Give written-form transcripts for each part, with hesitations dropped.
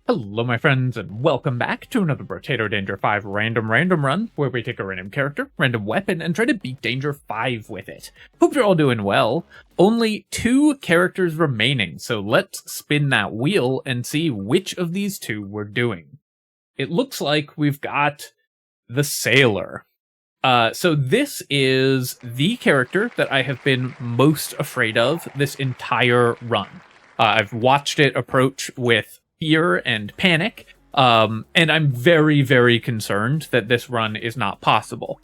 Hello my friends, and welcome back to another Brotato Danger 5 random run, where we take a random character, random weapon, and try to beat Danger 5 with it. Hope you're all doing well. Only 2 characters remaining, so let's spin that wheel and see which of these 2 we're doing. It looks like we've got the Sailor. So this is the character that I have been most afraid of this entire run. I've watched it approach with fear and panic, and I'm very, very concerned that this run is not possible.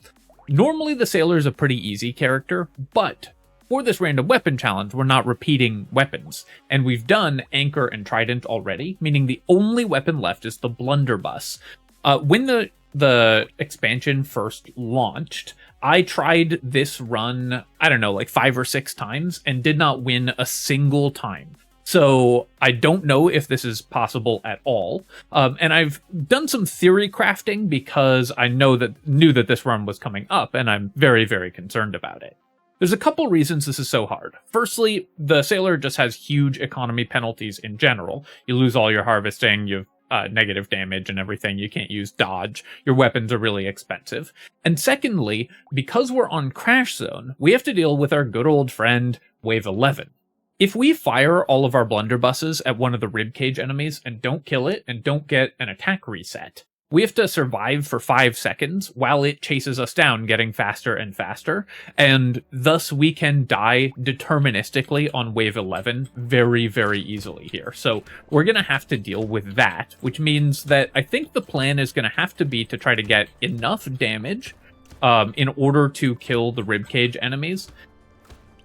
Normally the Sailor is a pretty easy character, but for this random weapon challenge, we're not repeating weapons, and we've done Anchor and Trident already, meaning the only weapon left is the Blunderbuss. When the expansion first launched, I tried this run, I don't know, like 5 or 6 times, and did not win a single time. So I don't know if this is possible at all. And I've done some theory crafting because I knew that this run was coming up, and I'm very, very concerned about it. There's a couple reasons this is so hard. Firstly, the Sailor just has huge economy penalties in general. You lose all your harvesting, you have negative damage and everything. You can't use dodge. Your weapons are really expensive. And secondly, because we're on Crash Zone, we have to deal with our good old friend, Wave 11. If we fire all of our blunderbusses at one of the ribcage enemies and don't kill it and don't get an attack reset, we have to survive for 5 seconds while it chases us down, getting faster and faster, and thus we can die deterministically on wave 11 very, very easily here. So we're going to have to deal with that, which means that I think the plan is going to have to be to try to get enough damage in order to kill the ribcage enemies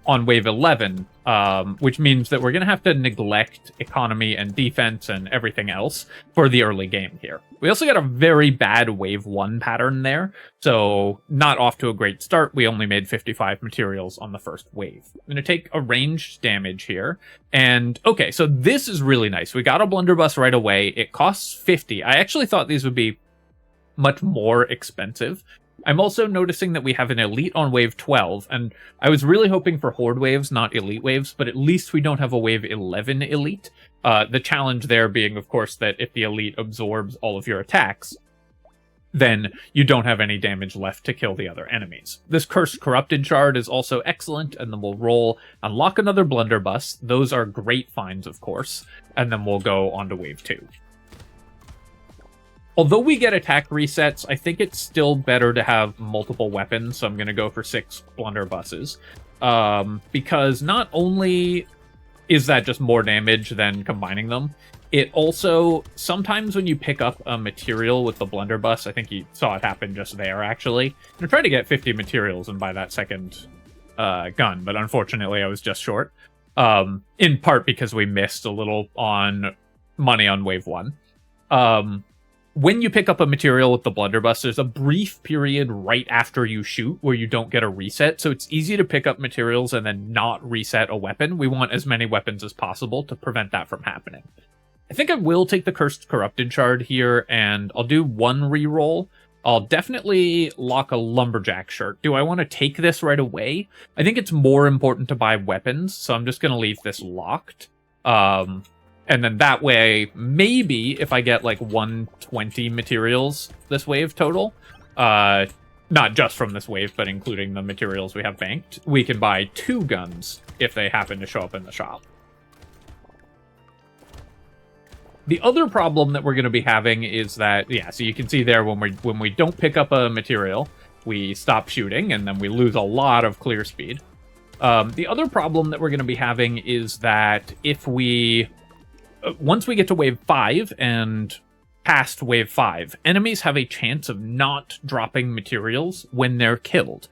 on wave 11, which means that we're going to have to neglect economy and defense and everything else for the early game here. We also got a very bad wave 1 pattern there, so not off to a great start. We only made 55 materials on the first wave. I'm going to take a ranged damage here, and okay, so this is really nice. We got a blunderbuss right away. It costs 50. I actually thought these would be much more expensive. I'm also noticing that we have an elite on wave 12, and I was really hoping for horde waves, not elite waves, but at least we don't have a wave 11 elite. The challenge there being, of course, that if the elite absorbs all of your attacks, then you don't have any damage left to kill the other enemies. This Cursed Corrupted Shard is also excellent, and then we'll roll, unlock another Blunderbuss. Those are great finds, of course, and then we'll go on to wave 2. Although we get attack resets, I think it's still better to have multiple weapons, so I'm going to go for 6 blunderbusses. Because not only is that just more damage than combining them, it also, sometimes when you pick up a material with the blunderbuss, I think you saw it happen just there, actually. I'm trying to get 50 materials and buy that second gun, but unfortunately I was just short. In part because we missed a little on money on wave 1. When you pick up a material with the blunderbuss, there's a brief period right after you shoot where you don't get a reset, so it's easy to pick up materials and then not reset a weapon. We want as many weapons as possible to prevent that from happening. I think I will take the Cursed Corrupted Shard here, and I'll do 1 reroll. I'll definitely lock a Lumberjack shirt. Do I want to take this right away? I think it's more important to buy weapons, so I'm just going to leave this locked. And then that way, maybe if I get like 120 materials this wave total, not just from this wave, but including the materials we have banked, we can buy 2 guns if they happen to show up in the shop. The other problem that we're going to be having is that, yeah, so you can see there when we don't pick up a material, we stop shooting, and then we lose a lot of clear speed. The other problem that we're going to be having is that if we... once we get to wave 5 and past wave 5, enemies have a chance of not dropping materials when they're killed.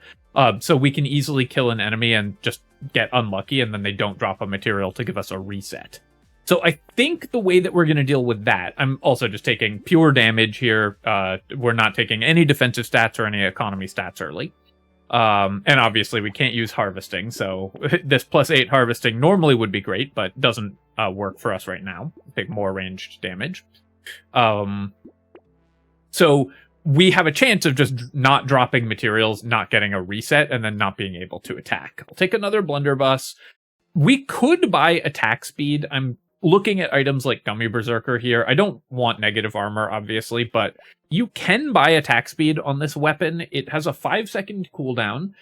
So we can easily kill an enemy and just get unlucky, and then they don't drop a material to give us a reset. So I think the way that we're going to deal with that, I'm also just taking pure damage here. We're not taking any defensive stats or any economy stats early. And obviously we can't use harvesting, so this +8 harvesting normally would be great, but doesn't work for us right now. Take more ranged damage. So we have a chance of just not dropping materials, not getting a reset, and then not being able to attack. I'll take another blunderbuss. We could buy attack speed. I'm looking at items like Gummy Berserker here, I don't want negative armor, obviously, but you can buy attack speed on this weapon. It has a 5-second cooldown,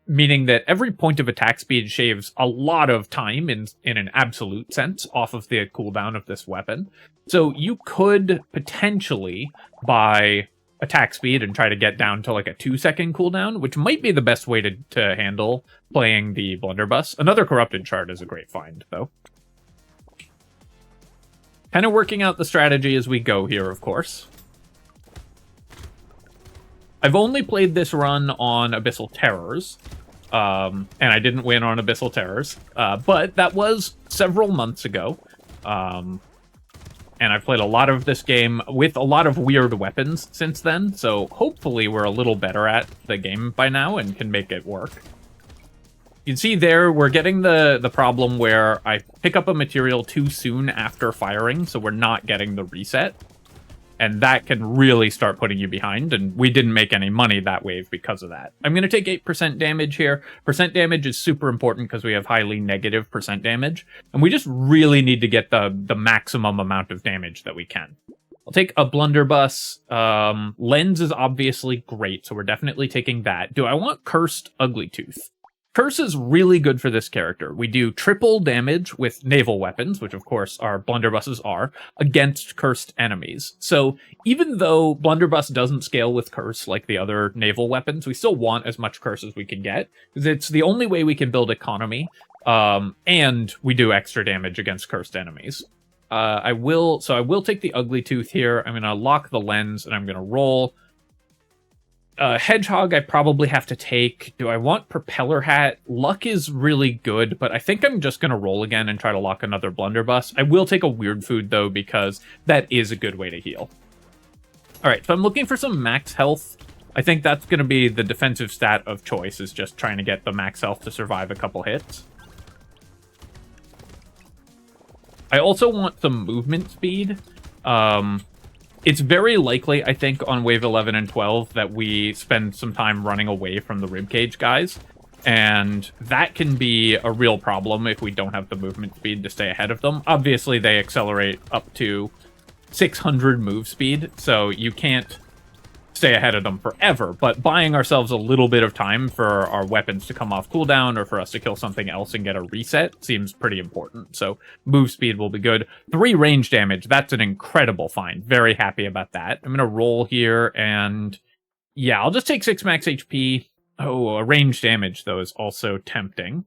meaning that every point of attack speed shaves a lot of time in an absolute sense off of the cooldown of this weapon. So you could potentially buy attack speed and try to get down to like a 2-second cooldown, which might be the best way to handle playing the Blunderbuss. Another corrupted shard is a great find, though. Kind of working out the strategy as we go here, of course. I've only played this run on Abyssal Terrors, and I didn't win on Abyssal Terrors, but that was several months ago. And I've played a lot of this game with a lot of weird weapons since then, so hopefully we're a little better at the game by now and can make it work. You can see there, we're getting the problem where I pick up a material too soon after firing, so we're not getting the reset. And that can really start putting you behind, and we didn't make any money that wave because of that. I'm going to take 8% damage here. Percent damage is super important because we have highly negative percent damage, and we just really need to get the maximum amount of damage that we can. I'll take a Blunderbuss. Lens is obviously great, so we're definitely taking that. Do I want Cursed Ugly Tooth? Curse is really good for this character. We do triple damage with naval weapons, which of course our Blunderbusses are, against cursed enemies. So even though Blunderbuss doesn't scale with curse like the other naval weapons, we still want as much curse as we can get, because it's the only way we can build economy, and we do extra damage against cursed enemies. I will take the Ugly Tooth here. I'm going to lock the lens, and I'm going to roll. Hedgehog I probably have to take. Do I want Propeller Hat? Luck is really good, but I think I'm just going to roll again and try to lock another Blunderbuss. I will take a Weird Food, though, because that is a good way to heal. Alright, so I'm looking for some max health. I think that's going to be the defensive stat of choice, is just trying to get the max health to survive a couple hits. I also want some movement speed. It's very likely, I think, on wave 11 and 12 that we spend some time running away from the ribcage guys, and that can be a real problem if we don't have the movement speed to stay ahead of them. Obviously, they accelerate up to 600 move speed, so you can't stay ahead of them forever, but buying ourselves a little bit of time for our weapons to come off cooldown or for us to kill something else and get a reset seems pretty important. So move speed will be good. 3 range damage, that's an incredible find. Very happy about that. I'm going to roll here, and yeah, I'll just take 6 max HP. Oh, a range damage, though, is also tempting.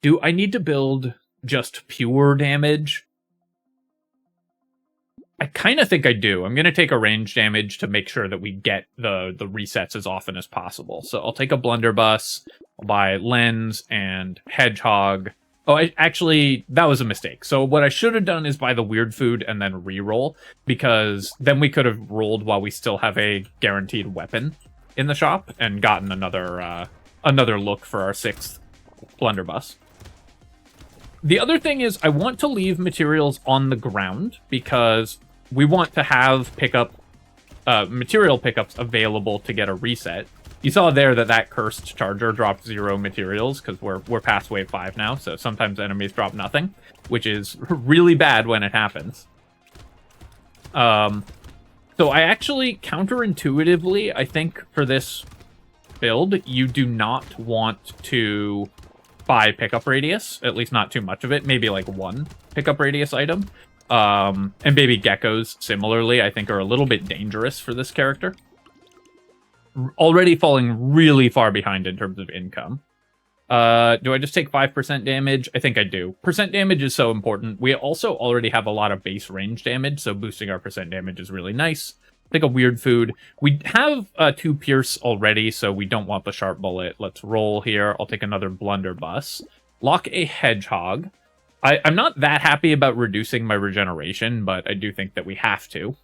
Do I need to build just pure damage? I kind of think I do. I'm going to take a range damage to make sure that we get the resets as often as possible. So I'll take a Blunderbuss, I'll buy Lens and Hedgehog. Oh, actually, that was a mistake. So what I should have done is buy the Weird Food and then re-roll, because then we could have rolled while we still have a guaranteed weapon in the shop and gotten another look for our 6th Blunderbuss. The other thing is I want to leave materials on the ground because we want to have material pickups available to get a reset. You saw there that cursed charger dropped 0 materials because we're past wave 5 now, so sometimes enemies drop nothing, which is really bad when it happens. So I actually, counterintuitively, I think for this build, you do not want to buy pickup radius, at least not too much of it, maybe like 1 pickup radius item. And baby geckos, similarly, I think are a little bit dangerous for this character. Already falling really far behind in terms of income. Do I just take 5% damage? I think I do. Percent damage is so important. We also already have a lot of base range damage, so boosting our percent damage is really nice. Take a Weird Food. We have 2 Pierce already, so we don't want the Sharp Bullet. Let's roll here. I'll take another Blunderbuss. Lock a Hedgehog. I'm not that happy about reducing my regeneration, but I do think that we have to.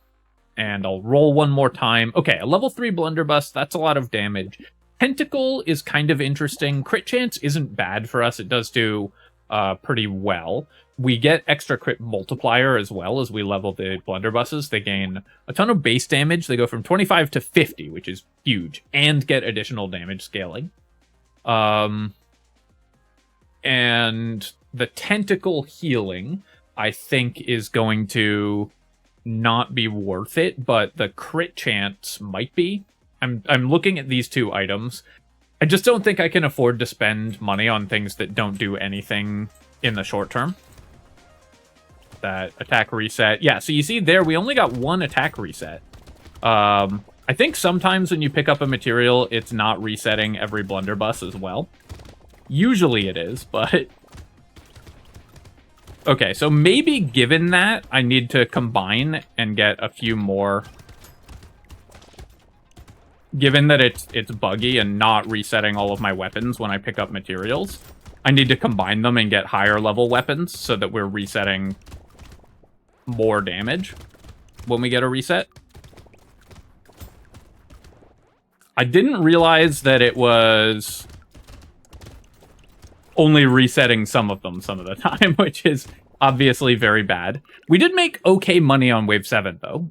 And I'll roll one more time. Okay, a level 3 Blunderbuss. That's a lot of damage. Tentacle is kind of interesting. Crit chance isn't bad for us. It does do pretty well. We get extra crit multiplier as well as we level the Blunderbusses. They gain a ton of base damage. They go from 25 to 50, which is huge, and get additional damage scaling. And the tentacle healing I think is going to not be worth it, but the crit chance might be. I'm looking at these two items. I just don't think I can afford to spend money on things that don't do anything in the short term. That attack reset. Yeah, so you see there, we only got one attack reset. I think sometimes when you pick up a material, it's not resetting every blunderbuss as well. Usually it is, but... Okay, so maybe given that, I need to combine and get a few more. Given that it's buggy and not resetting all of my weapons when I pick up materials, I need to combine them and get higher level weapons so that we're resetting more damage when we get a reset. I didn't realize that it was only resetting some of the time, which is obviously very bad. We did make okay money on wave 7, though.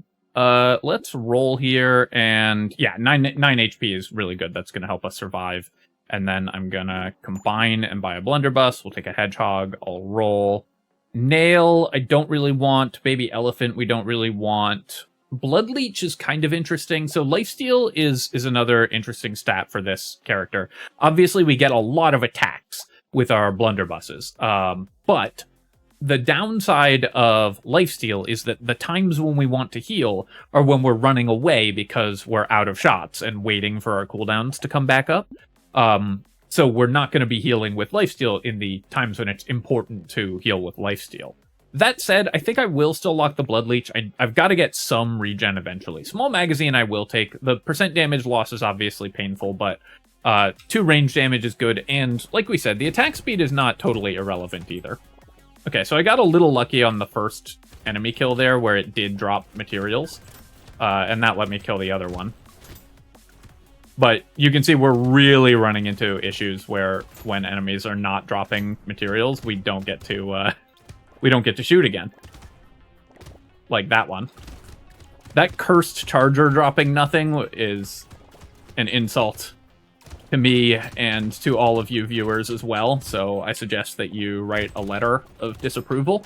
Let's roll here, and yeah, 9 HP is really good. That's going to help us survive. And then I'm going to combine and buy a blunderbuss. We'll take a hedgehog. I'll roll. Nail, I don't really want. Baby elephant, we don't really want. Bloodleech is kind of interesting. So lifesteal is another interesting stat for this character. Obviously, we get a lot of attacks with our blunderbusses. But the downside of lifesteal is that the times when we want to heal are when we're running away because we're out of shots and waiting for our cooldowns to come back up. So we're not going to be healing with lifesteal in the times when it's important to heal with lifesteal. That said, I think I will still lock the Bloodleech. I've got to get some regen eventually. Small magazine I will take. The percent damage loss is obviously painful, but 2 range damage is good. And like we said, the attack speed is not totally irrelevant either. Okay, so I got a little lucky on the first enemy kill there where it did drop materials. And that let me kill the other one. But you can see we're really running into issues where when enemies are not dropping materials, we don't get to shoot again. Like that one. That cursed charger dropping nothing is an insult to me and to all of you viewers as well. So I suggest that you write a letter of disapproval.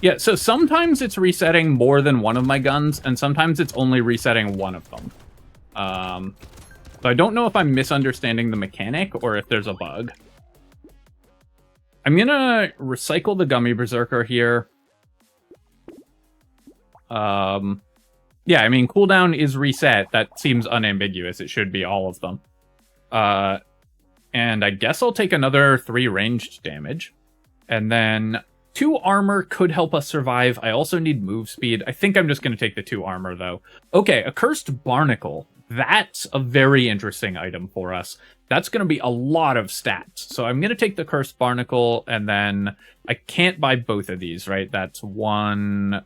Yeah, so sometimes it's resetting more than one of my guns, and sometimes it's only resetting one of them. So I don't know if I'm misunderstanding the mechanic or if there's a bug. I'm gonna recycle the Gummy Berserker here. Yeah, I mean, cooldown is reset. That seems unambiguous. It should be all of them. And I guess I'll take another 3 ranged damage. And then 2 armor could help us survive. I also need move speed. I think I'm just going to take the 2 armor, though. Okay, a Cursed Barnacle. That's a very interesting item for us. That's going to be a lot of stats. So I'm going to take the Cursed Barnacle, and then I can't buy both of these, right? That's one...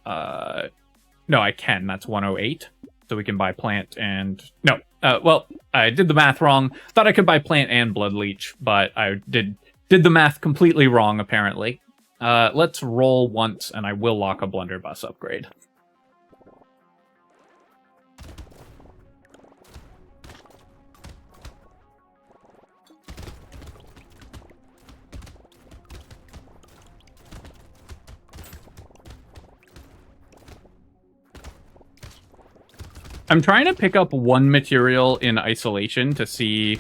No, I can. That's 108. So we can buy plant and... No. Well, I did the math wrong. Thought I could buy plant and Bloodleech, but I did the math completely wrong, apparently. Let's roll once, and I will lock a Blunderbuss upgrade. I'm trying to pick up one material in isolation to see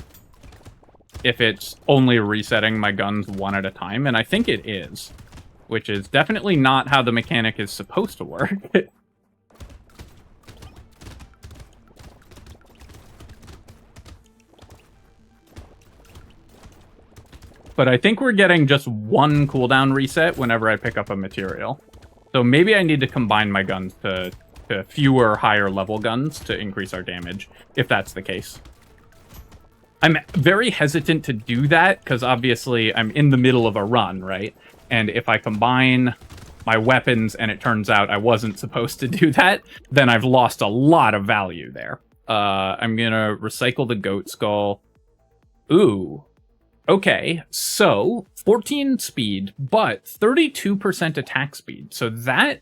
if it's only resetting my guns one at a time, and I think it is. Which is definitely not how the mechanic is supposed to work. But I think we're getting just one cooldown reset whenever I pick up a material. So maybe I need to combine my guns to fewer higher level guns to increase our damage, if that's the case. I'm very hesitant to do that, because obviously I'm in the middle of a run, right? And if I combine my weapons and it turns out I wasn't supposed to do that, then I've lost a lot of value there. I'm gonna recycle the goat skull. Ooh. Okay, so 14 speed, but 32% attack speed. So that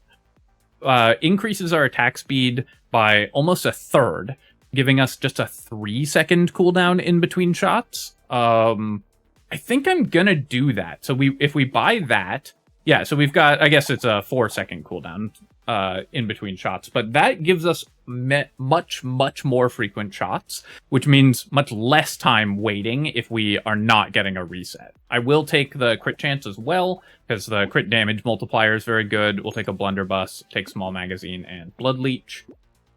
increases our attack speed by almost a third, giving us just a 3-second cooldown in between shots. I think I'm gonna do that. So if we buy that, yeah, so we've got, I guess it's a 4-second cooldown in between shots, but that gives us much more frequent shots, which means much less time waiting if we are not getting a reset. I will take the crit chance as well, because the crit damage multiplier is very good. We'll take a blunderbuss, take small magazine, and blood leech.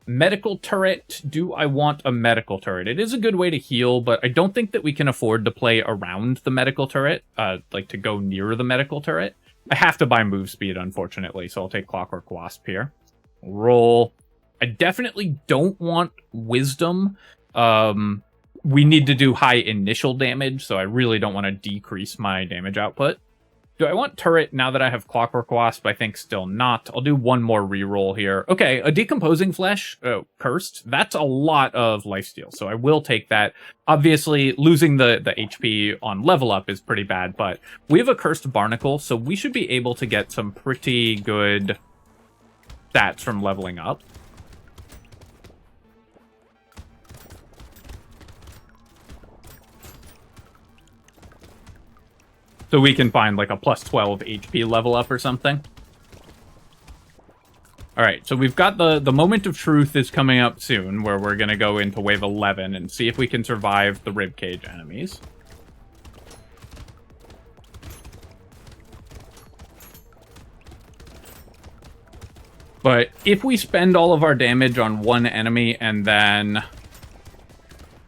Medical turret. Do I want a medical turret? It is a good way to heal, but I don't think that we can afford to play around the medical turret, like to go near the medical turret. I have to buy move speed, unfortunately, so I'll take Clockwork Wasp here. Roll. I definitely don't want wisdom. We need to do high initial damage, so I really don't want to decrease my damage output. Do I want turret now that I have Clockwork Wasp? I think still not. I'll do one more reroll here. Okay, a Decomposing Flesh, Cursed, that's a lot of lifesteal, so I will take that. Obviously, losing the HP on level up is pretty bad, but we have a Cursed Barnacle, so we should be able to get some pretty good stats from leveling up. So we can find like a plus 12 HP level up or something. All right, so we've got the Moment of Truth is coming up soon, where we're going to go into wave 11 and see if we can survive the ribcage enemies. But if we spend all of our damage on one enemy and then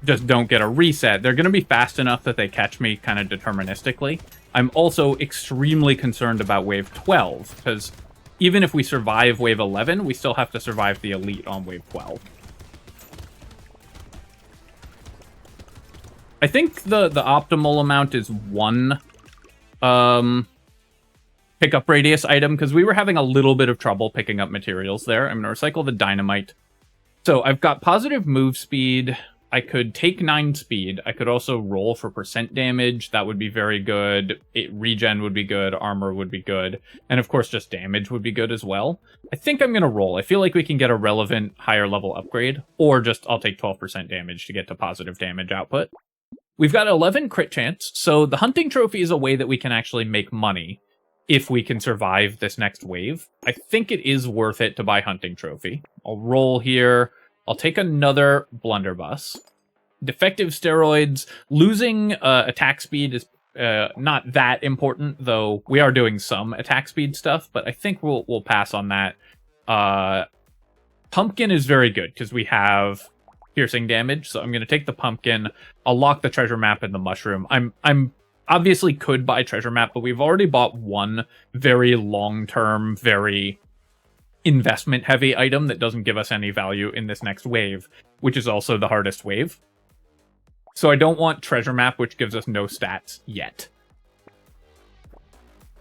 just don't get a reset, they're going to be fast enough that they catch me kind of deterministically. I'm also extremely concerned about wave 12, because even if we survive wave 11, we still have to survive the elite on wave 12. I think the optimal amount is one pickup radius item, because we were having a little bit of trouble picking up materials there. I'm going to recycle the dynamite. So I've got positive move speed. I could take 9 speed. I could also roll for % damage. That would be very good. Regen would be good. Armor would be good. And of course, just damage would be good as well. I think I'm going to roll. I feel like we can get a relevant higher level upgrade. Or just I'll take 12% damage to get to positive damage output. We've got 11 crit chance. So the hunting trophy is a way that we can actually make money if we can survive this next wave. I think it is worth it to buy hunting trophy. I'll roll here. I'll take another blunderbuss. Defective steroids. Losing attack speed is not that important, though we are doing some attack speed stuff, but I think we'll pass on that. Pumpkin is very good because we have piercing damage, so I'm going to take the pumpkin. I'll lock the treasure map and the mushroom. I'm obviously could buy treasure map, but we've already bought one very long-term, very investment-heavy item that doesn't give us any value in this next wave, which is also the hardest wave. So I don't want treasure map, which gives us no stats yet.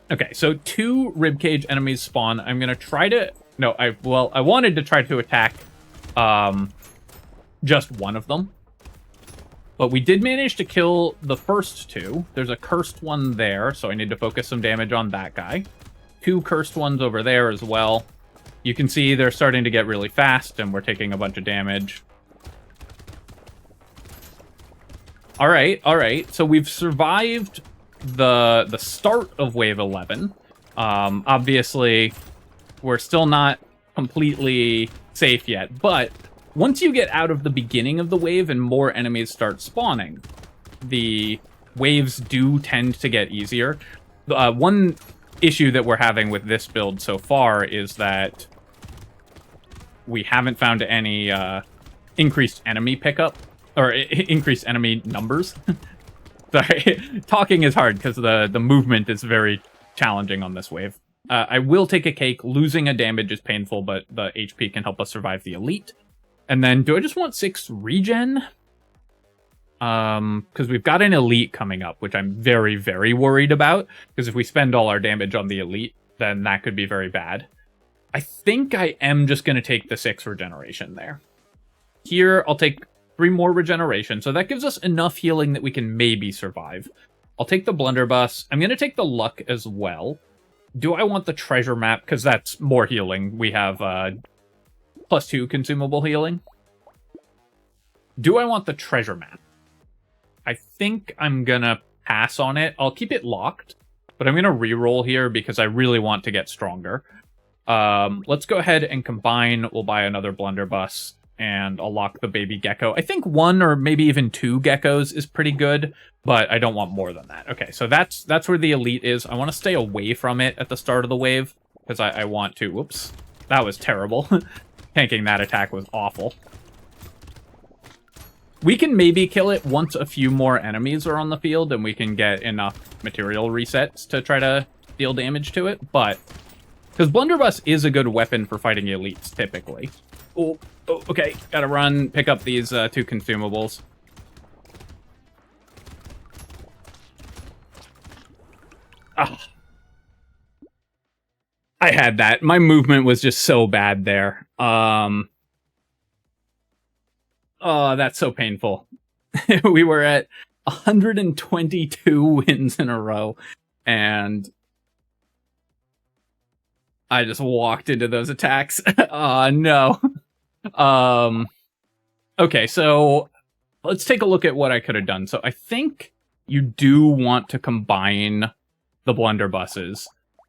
Okay, so 2 ribcage enemies spawn. I'm going to try to... No, I wanted to try to attack just one of them. But we did manage to kill the first 2. There's a cursed one there, so I need to focus some damage on that guy. 2 cursed ones over there as well. You can see they're starting to get really fast, and we're taking a bunch of damage. All right. So we've survived the start of wave 11. Obviously, we're still not completely safe yet, but once you get out of the beginning of the wave and more enemies start spawning, the waves do tend to get easier. One issue that we're having with this build so far is that we haven't found any increased enemy pickup, or increased enemy numbers. Sorry, talking is hard because the movement is very challenging on this wave. I will take a cake. Losing a damage is painful, but the HP can help us survive the elite. And then, do I just want 6 regen? Because we've got an elite coming up, which I'm very, very worried about. Because if we spend all our damage on the elite, then that could be very bad. I think I am just going to take the 6 regeneration there. Here, I'll take 3 more regeneration. So that gives us enough healing that we can maybe survive. I'll take the blunderbuss. I'm going to take the luck as well. Do I want the treasure map? Because that's more healing. We have +2 consumable healing. Do I want the treasure map? I think I'm gonna pass on it. I'll keep it locked, but I'm gonna reroll here because I really want to get stronger. Let's go ahead and combine. We'll buy another blunderbuss, and I'll lock the baby gecko. I think 1 or maybe even 2 geckos is pretty good, but I don't want more than that. Okay, so that's where the elite is. I want to stay away from it at the start of the wave, because I want to... Whoops. That was terrible. Tanking that attack was awful. We can maybe kill it once a few more enemies are on the field, and we can get enough material resets to try to deal damage to it, but... Because Blunderbuss is a good weapon for fighting elites, typically. Oh, okay. Gotta run, pick up these 2 consumables. Ah. I had that. My movement was just so bad there. Oh, that's so painful. We were at 122 wins in a row, and... I just walked into those attacks. No. Okay, so let's take a look at what I could have done. So I think you do want to combine the blunderbusses.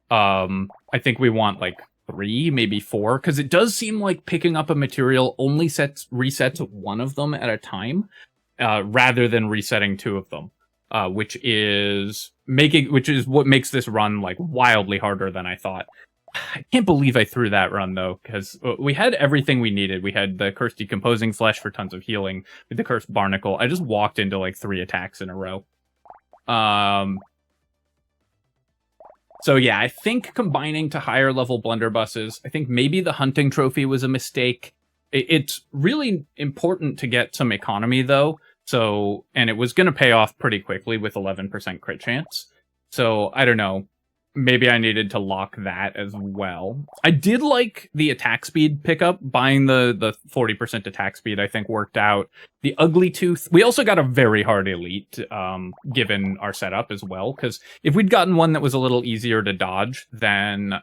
I think we want like 3, maybe 4, because it does seem like picking up a material only resets 1 of them at a time, rather than resetting 2 of them, which is what makes this run like wildly harder than I thought. I can't believe I threw that run, though, because we had everything we needed. We had the Cursed Decomposing Flesh for tons of healing. With the Cursed Barnacle, I just walked into, like, 3 attacks in a row. So, yeah, I think combining to higher-level blunderbusses, I think maybe the Hunting Trophy was a mistake. It's really important to get some economy, though, and it was going to pay off pretty quickly with 11% crit chance. So, I don't know. Maybe I needed to lock that as well. I did like the attack speed pickup. Buying the 40% attack speed, I think, worked out. The Ugly Tooth. We also got a very hard elite, given our setup as well. Because if we'd gotten one that was a little easier to dodge, then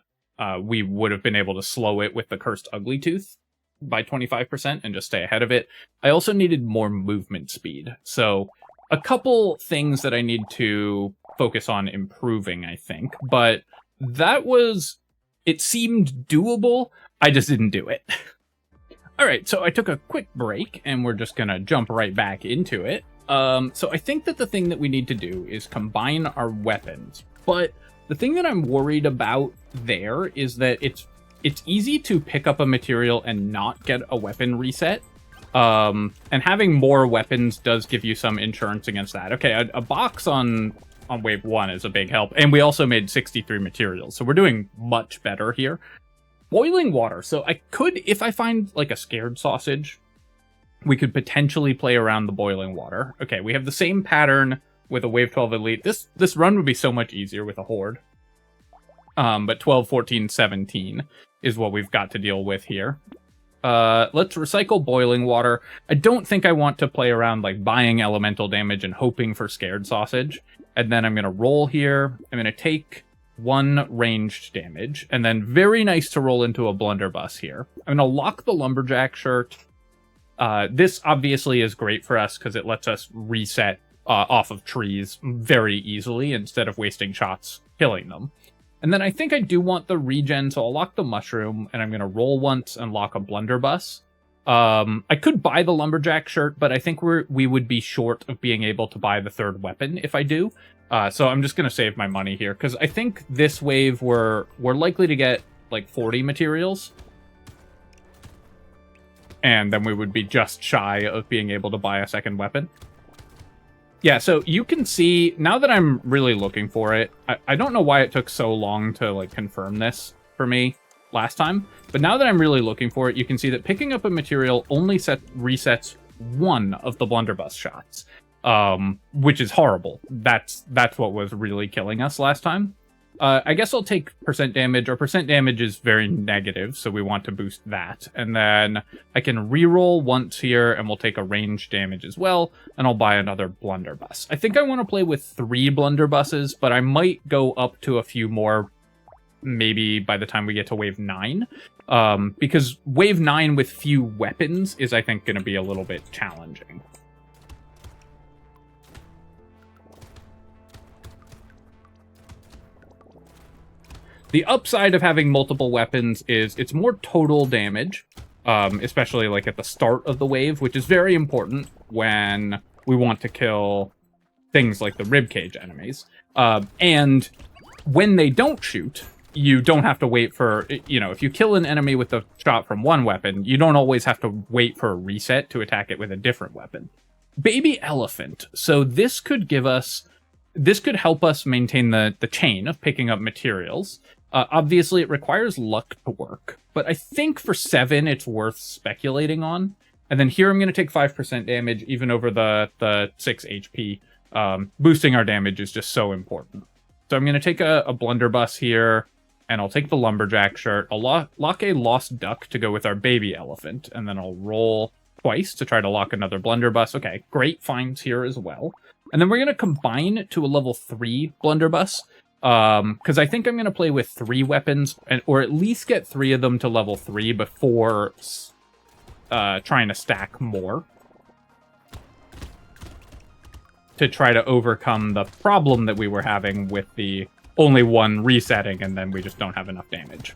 we would have been able to slow it with the Cursed Ugly Tooth by 25% and just stay ahead of it. I also needed more movement speed. So a couple things that I need to focus on improving, I think, but it seemed doable. I just didn't do it. All right, so I took a quick break and we're just gonna jump right back into it. So I think that the thing that we need to do is combine our weapons, but the thing that I'm worried about there is that it's easy to pick up a material and not get a weapon reset. And having more weapons does give you some insurance against that. Okay, a box on wave 1 is a big help, and we also made 63 materials, so we're doing much better here. Boiling water. So I could, if I find like a scared sausage, we could potentially play around the boiling water. Okay, we have the same pattern with a wave 12 elite. This run would be so much easier with a horde. But 12, 14, 17 is what we've got to deal with here. Let's recycle boiling water. I don't think I want to play around like buying elemental damage and hoping for scared sausage. And then I'm going to roll here. I'm going to take 1 ranged damage. And then very nice to roll into a blunderbuss here. I'm going to lock the lumberjack shirt. This obviously is great for us because it lets us reset off of trees very easily instead of wasting shots killing them. And then I think I do want the regen, so I'll lock the mushroom, and I'm going to roll once and lock a blunderbuss. I could buy the lumberjack shirt, but I think we would be short of being able to buy the 3rd weapon if I do. So I'm just going to save my money here, because I think this wave we're likely to get like 40 materials. And then we would be just shy of being able to buy a 2nd weapon. Yeah, so you can see, now that I'm really looking for it, I don't know why it took so long to like confirm this for me last time, but now that I'm really looking for it, you can see that picking up a material only resets 1 of the blunderbuss shots, which is horrible. That's what was really killing us last time. I guess I'll take percent damage. Our percent damage is very negative, so we want to boost that. And then I can reroll once here, and we'll take a range damage as well, and I'll buy another blunderbuss. I think I want to play with 3 blunderbusses, but I might go up to a few more maybe by the time we get to wave 9. Because wave 9 with few weapons is, I think, going to be a little bit challenging. The upside of having multiple weapons is it's more total damage, especially like at the start of the wave, which is very important when we want to kill things like the ribcage enemies. And when they don't shoot, you don't have to wait for, you know, if you kill an enemy with a shot from one weapon, you don't always have to wait for a reset to attack it with a different weapon. Baby elephant. So this could help us maintain the chain of picking up materials. Obviously, it requires luck to work, but I think for 7, it's worth speculating on. And then here I'm going to take 5% damage, even over the 6 HP. Boosting our damage is just so important. So I'm going to take a blunderbuss here, and I'll take the lumberjack shirt. I'll lock a lost duck to go with our baby elephant, and then I'll roll twice to try to lock another blunderbuss. Okay, great finds here as well. And then we're going to combine to a level 3 blunderbuss. Because I think I'm going to play with 3 weapons, or at least get 3 of them to level 3 before trying to stack more. To try to overcome the problem that we were having with the only one resetting, and then we just don't have enough damage.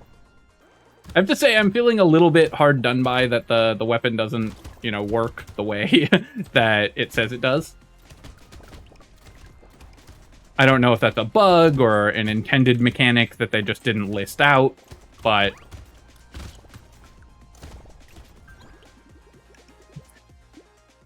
I have to say, I'm feeling a little bit hard done by that the weapon doesn't, you know, work the way that it says it does. I don't know if that's a bug or an intended mechanic that they just didn't list out, but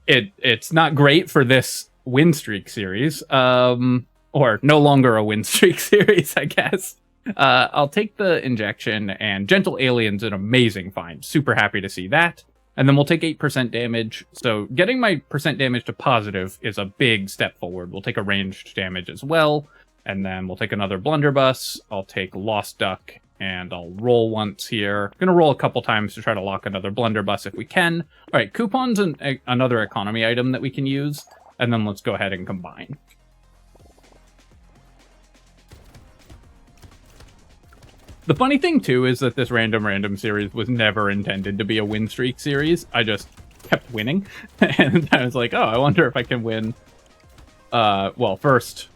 it's not great for this win streak series, or no longer a win streak series, I guess. I'll take the injection, and Gentle Alien's an amazing find. Super happy to see that. And then we'll take 8% damage. So getting my percent damage to positive is a big step forward. We'll take a ranged damage as well. And then we'll take another blunderbuss. I'll take Lost Duck, and I'll roll once here. I'm going to roll a couple times to try to lock another blunderbuss if we can. All right, coupons and another economy item that we can use. And then let's go ahead and combine. The funny thing, too, is that this random series was never intended to be a win streak series. I just kept winning. And I was like, oh, I wonder if I can win, well, first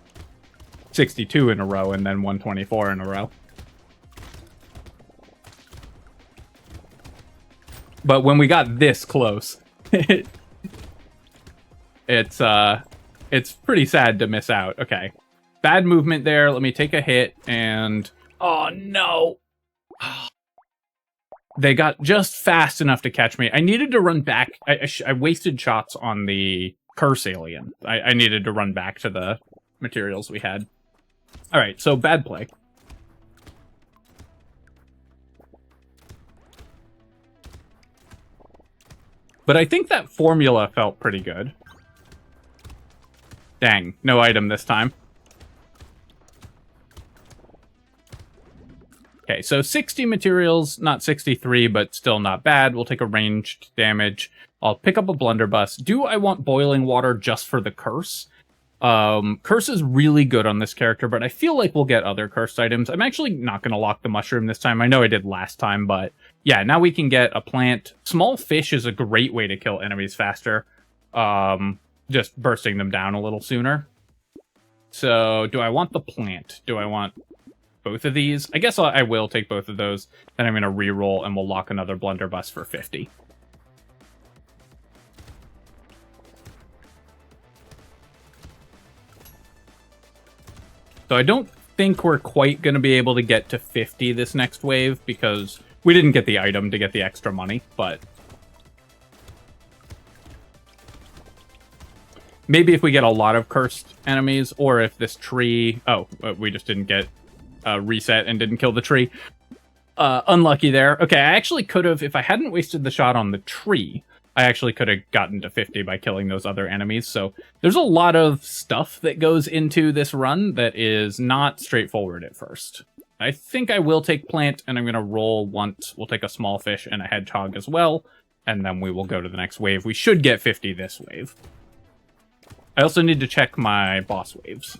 62 in a row and then 124 in a row. But when we got this close, it's pretty sad to miss out. Okay. Bad movement there. Let me take a hit and... Oh, no. They got just fast enough to catch me. I needed to run back. I wasted shots on the curse alien. I needed to run back to the materials we had. All right, so bad play. But I think that formula felt pretty good. Dang, no item this time. Okay, so 60 materials, not 63, but still not bad. We'll take a ranged damage. I'll pick up a blunderbuss. Do I want boiling water just for the curse? Curse is really good on this character, but I feel like we'll get other cursed items. I'm actually not going to lock the mushroom this time. I know I did last time, but yeah, now we can get a plant. Small fish is a great way to kill enemies faster. Just bursting them down a little sooner. So, do I want the plant? Do I want both of these? I guess I will take both of those. Then I'm going to reroll and we'll lock another blunderbuss for 50. So I don't think we're quite going to be able to get to 50 this next wave because we didn't get the item to get the extra money, but maybe if we get a lot of cursed enemies, or if this tree... Oh, we just didn't get a reset and didn't kill the tree. Unlucky there. Okay, I actually could have, if I hadn't wasted the shot on the tree, I actually could have gotten to 50 by killing those other enemies. So there's a lot of stuff that goes into this run that is not straightforward at first. I think I will take plant, and I'm going to roll once. We'll take a small fish and a hedgehog as well, and then we will go to the next wave. We should get 50 this wave. I also need to check my boss waves.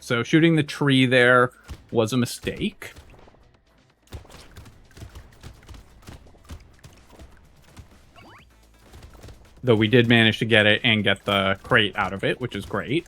So shooting the tree there was a mistake. Though we did manage to get it and get the crate out of it, which is great.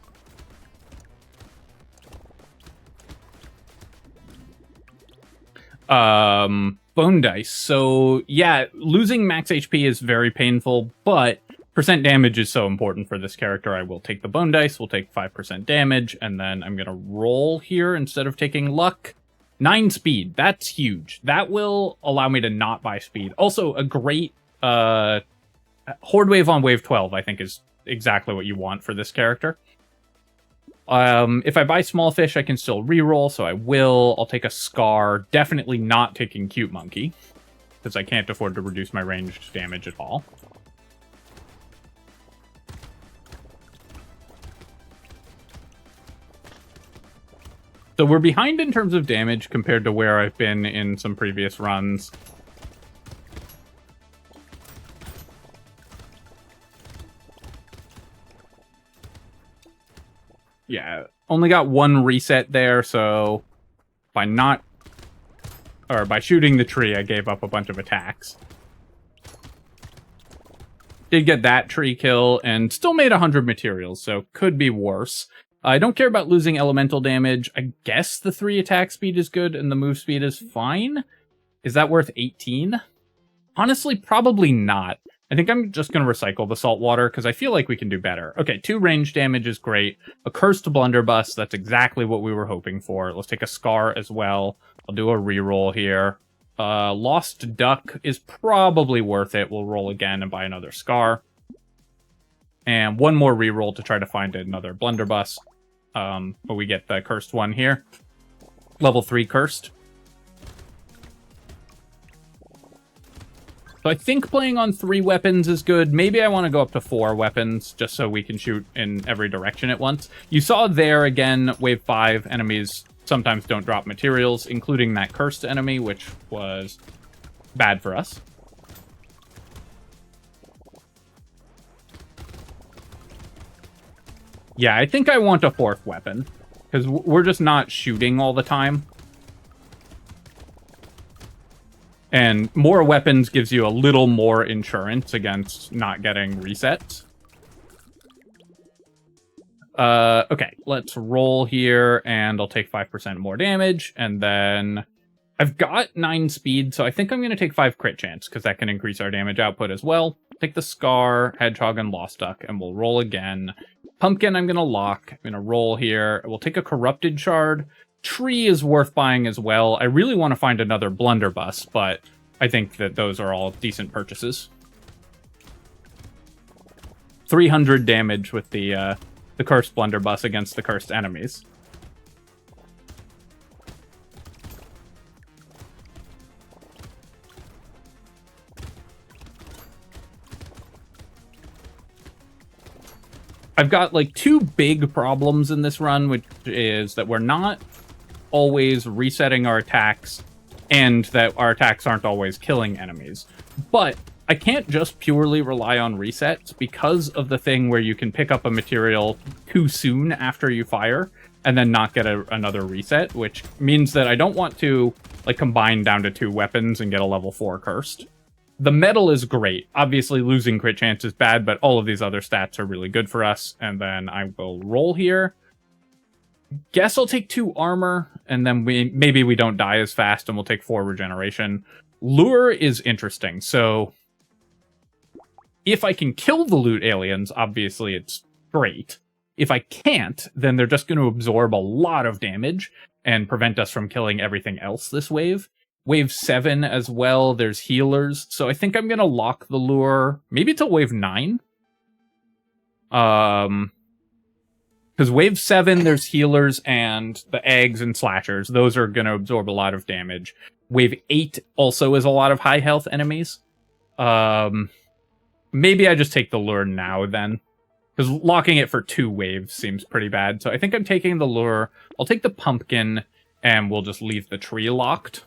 Bone dice. So yeah, losing max HP is very painful, but percent damage is so important for this character. I will take the bone dice. We'll take 5% damage, and then I'm gonna roll here instead of taking luck. 9 speed. That's huge. That will allow me to not buy speed. Also, a great Horde Wave on Wave 12, I think, is exactly what you want for this character. If I buy Small Fish, I can still reroll, so I will. I'll take a Scar. Definitely not taking Cute Monkey, because I can't afford to reduce my ranged damage at all. So we're behind in terms of damage compared to where I've been in some previous runs. Yeah, only got 1 reset there, so by shooting the tree, I gave up a bunch of attacks. Did get that tree kill, and still made 100 materials, so could be worse. I don't care about losing elemental damage. I guess the 3 attack speed is good, and the move speed is fine. Is that worth 18? Honestly, probably not. I think I'm just going to recycle the salt water, because I feel like we can do better. Okay, 2 range damage is great. A cursed blunderbuss, that's exactly what we were hoping for. Let's take a Scar as well. I'll do a reroll here. Lost Duck is probably worth it. We'll roll again and buy another Scar. And 1 more reroll to try to find another blunderbuss. But we get the cursed one here. Level 3 cursed. So I think playing on 3 weapons is good. Maybe I want to go up to 4 weapons, just so we can shoot in every direction at once. You saw there, again, Wave 5 enemies sometimes don't drop materials, including that cursed enemy, which was bad for us. Yeah, I think I want a 4th weapon, because we're just not shooting all the time. And more weapons gives you a little more insurance against not getting resets. Okay, let's roll here, and I'll take 5% more damage, and then I've got 9 speed, so I think I'm going to take 5 crit chance, because that can increase our damage output as well. Take the Scar, Hedgehog, and Lost Duck, and we'll roll again. Pumpkin, I'm going to lock. I'm going to roll here. We'll take a Corrupted Shard. Tree is worth buying as well. I really want to find another Blunderbuss, but I think that those are all decent purchases. 300 damage with the Cursed Blunderbuss against the cursed enemies. I've got like 2 big problems in this run, which is that we're not always resetting our attacks and that our attacks aren't always killing enemies. But I can't just purely rely on resets because of the thing where you can pick up a material too soon after you fire and then not get another reset, which means that I don't want to like combine down to 2 weapons and get a level 4 cursed. The metal is great. Obviously, losing crit chance is bad, but all of these other stats are really good for us. And then I will roll here. Guess I'll take 2 armor, and then maybe we don't die as fast, and we'll take 4 regeneration. Lure is interesting. So if I can kill the loot aliens, obviously it's great. If I can't, then they're just going to absorb a lot of damage and prevent us from killing everything else this wave. Wave 7 as well, there's healers. So I think I'm going to lock the lure, maybe till wave 9. Because wave 7, there's healers and the eggs and slashers. Those are going to absorb a lot of damage. Wave 8 also is a lot of high health enemies. Maybe I just take the lure now then. Because locking it for 2 waves seems pretty bad. So I think I'm taking the lure. I'll take the pumpkin, and we'll just leave the tree locked.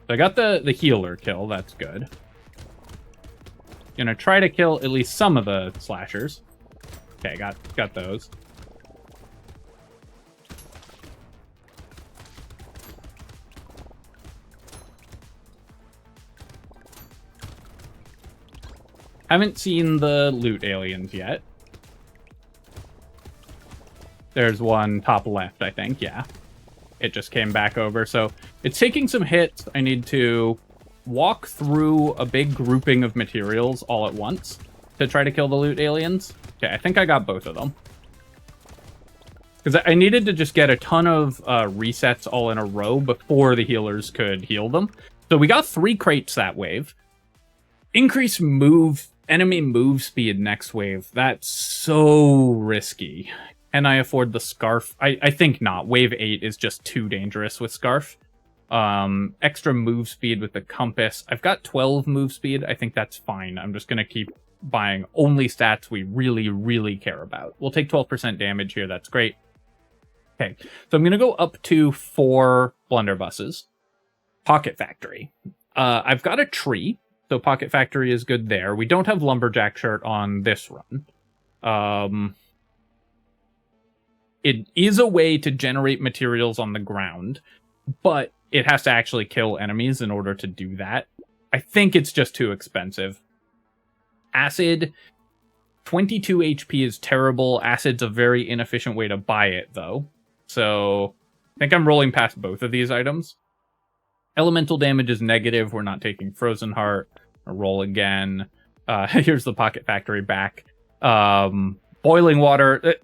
So I got the healer kill, that's good. Gonna try to kill at least some of the slashers. Okay, got those. Haven't seen the loot aliens yet. There's one top left, I think, yeah. It just came back over, so it's taking some hits. I need to walk through a big grouping of materials all at once to try to kill the loot aliens. Okay, I think I got both of them. Because I needed to just get a ton of resets all in a row before the healers could heal them. So we got 3 crates that wave. Increase enemy move speed next wave. That's so risky. Can I afford the scarf? I think not. Wave 8 is just too dangerous with scarf. Extra move speed with the compass. I've got 12 move speed. I think that's fine. I'm just going to keep buying only stats we really, really care about. We'll take 12% damage here. That's great. Okay, so I'm going to go up to 4 blunderbusses. Pocket Factory. I've got a tree, so Pocket Factory is good there. We don't have Lumberjack Shirt on this run. It is a way to generate materials on the ground, but it has to actually kill enemies in order to do that. I think it's just too expensive. Acid, 22 HP is terrible. Acid's a very inefficient way to buy it, though. So I think I'm rolling past both of these items. Elemental damage is negative. We're not taking Frozen Heart. I'll roll again. Here's the Pocket Factory back. Boiling Water.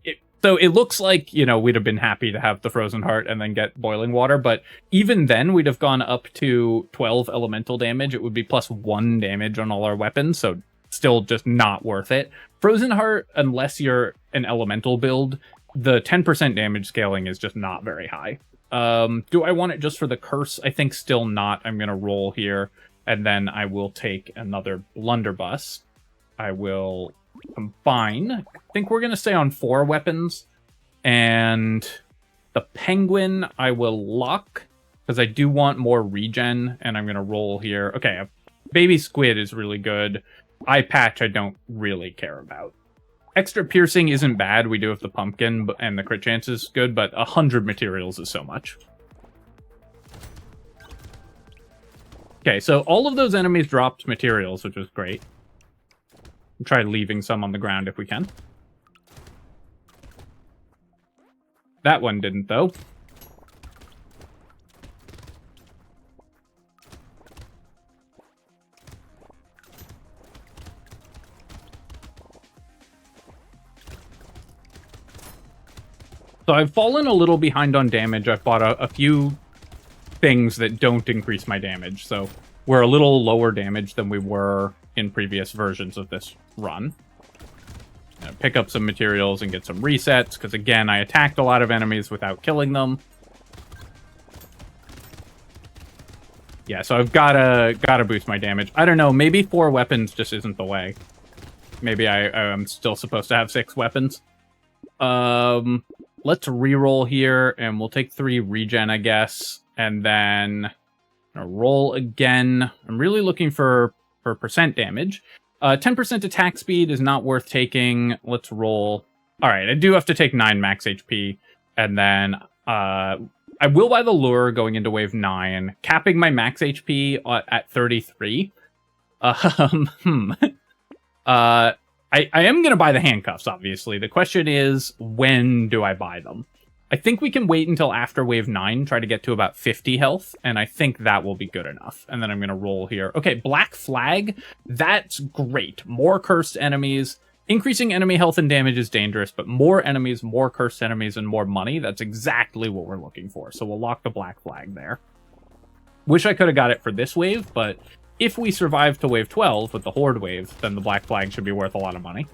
So it looks like, you know, we'd have been happy to have the Frozen Heart and then get Boiling Water, but even then we'd have gone up to 12 elemental damage. It would be +1 damage on all our weapons, so still just not worth it. Frozen Heart, unless you're an elemental build, the 10% damage scaling is just not very high. Do I want it just for the curse? I think still not. I'm going to roll here, and then I will take another Blunderbuss. I will combine. I think we're going to stay on 4 weapons, and the Penguin I will lock, because I do want more regen, and I'm going to roll here. Okay, Baby Squid is really good. Eye Patch I don't really care about. Extra Piercing isn't bad. We do have the Pumpkin, and the crit chance is good, but 100 materials is so much. Okay, so all of those enemies dropped materials, which was great. We'll try leaving some on the ground if we can. That one didn't, though. So I've fallen a little behind on damage. I've bought a few things that don't increase my damage, so we're a little lower damage than we were in previous versions of this run. Pick up some materials and get some resets, because again, I attacked a lot of enemies without killing them. Yeah, so I've gotta boost my damage. I don't know, maybe 4 weapons just isn't the way. Maybe I'm still supposed to have 6 weapons. Let's reroll here, and we'll take 3 regen, I guess, and then roll again. I'm really looking for percent damage. 10% attack speed is not worth taking. Let's roll. All right, I do have to take 9 max HP, and then I will buy the lure going into wave 9, capping my max HP at 33. I am going to buy the handcuffs, obviously. The question is, when do I buy them? I think we can wait until after wave 9, try to get to about 50 health, and I think that will be good enough. And then I'm going to roll here. Okay, Black Flag, that's great. More cursed enemies. Increasing enemy health and damage is dangerous, but more enemies, more cursed enemies, and more money, that's exactly what we're looking for. So we'll lock the Black Flag there. Wish I could have got it for this wave, but if we survive to wave 12 with the Horde wave, then the Black Flag should be worth a lot of money.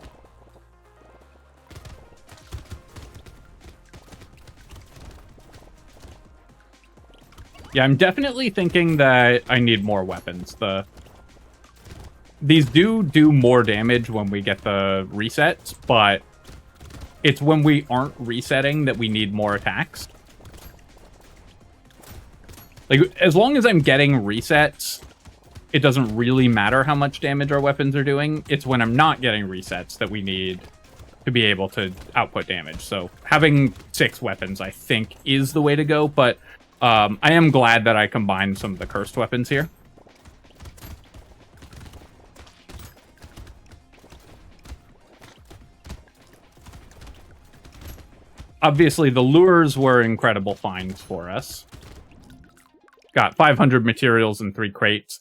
Yeah, I'm definitely thinking that I need more weapons. These do more damage when we get the resets, but it's when we aren't resetting that we need more attacks. Like, as long as I'm getting resets, it doesn't really matter how much damage our weapons are doing. It's when I'm not getting resets that we need to be able to output damage. So having 6 weapons, I think, is the way to go, but I am glad that I combined some of the cursed weapons here. Obviously, the lures were incredible finds for us. Got 500 materials and 3 crates.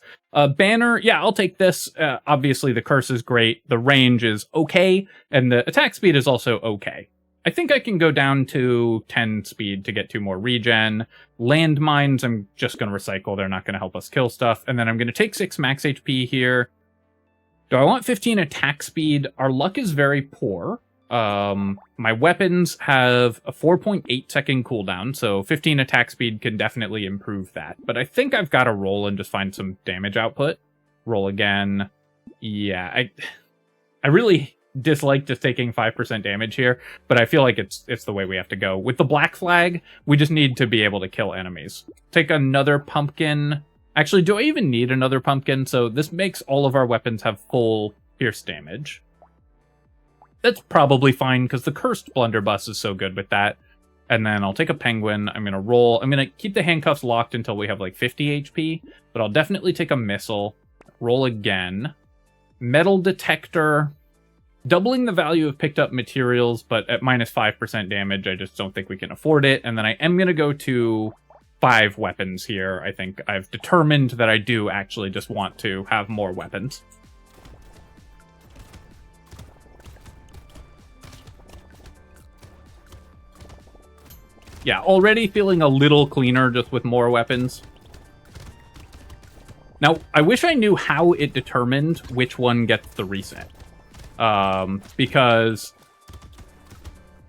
Banner, yeah, I'll take this. Obviously, the curse is great. The range is okay. And the attack speed is also okay. I think I can go down to 10 speed to get 2 more regen. Landmines, I'm just going to recycle. They're not going to help us kill stuff. And then I'm going to take 6 max HP here. Do I want 15 attack speed? Our luck is very poor. My weapons have a 4.8 second cooldown, so 15 attack speed can definitely improve that. But I think I've got to roll and just find some damage output. Roll again. Yeah, I really dislike just taking 5% damage here, but I feel like it's the way we have to go. With the black flag, we just need to be able to kill enemies. Take another pumpkin. Actually, do I even need another pumpkin? So this makes all of our weapons have full pierce damage. That's probably fine, because the cursed blunderbuss is so good with that. And then I'll take a penguin. I'm going to roll. I'm going to keep the handcuffs locked until we have like 50 HP, but I'll definitely take a missile. Roll again. Metal detector. Doubling the value of picked up materials, but at minus 5% damage, I just don't think we can afford it. And then I am going to go to 5 weapons here. I think I've determined that I do actually just want to have more weapons. Yeah, already feeling a little cleaner just with more weapons. Now, I wish I knew how it determined which one gets the reset. Because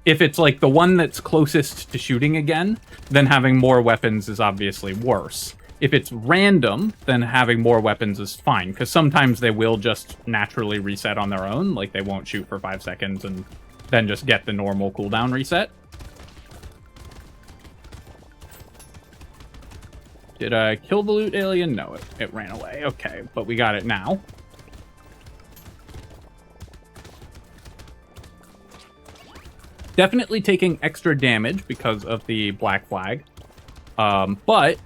if it's like the one that's closest to shooting again, then having more weapons is obviously worse. If it's random, then having more weapons is fine, because sometimes they will just naturally reset on their own, like they won't shoot for 5 seconds and then just get the normal cooldown reset. Did I kill the loot alien? No, it ran away. Okay, but we got it now. Definitely taking extra damage because of the black flag. But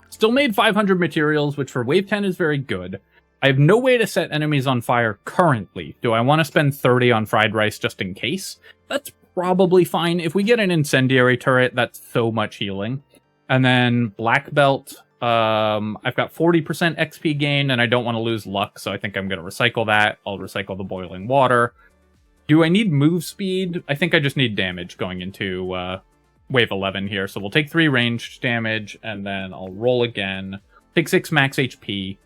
still made 500 materials, which for wave 10 is very good. I have no way to set enemies on fire currently. Do I want to spend 30 on fried rice just in case? That's probably fine. If we get an incendiary turret, that's so much healing. And then black belt, I've got 40% XP gain, and I don't want to lose luck, so I think I'm going to recycle that. I'll recycle the boiling water. Do I need move speed? I think I just need damage going into wave 11 here. So we'll take 3 ranged damage, and then I'll roll again. Take 6 max HP.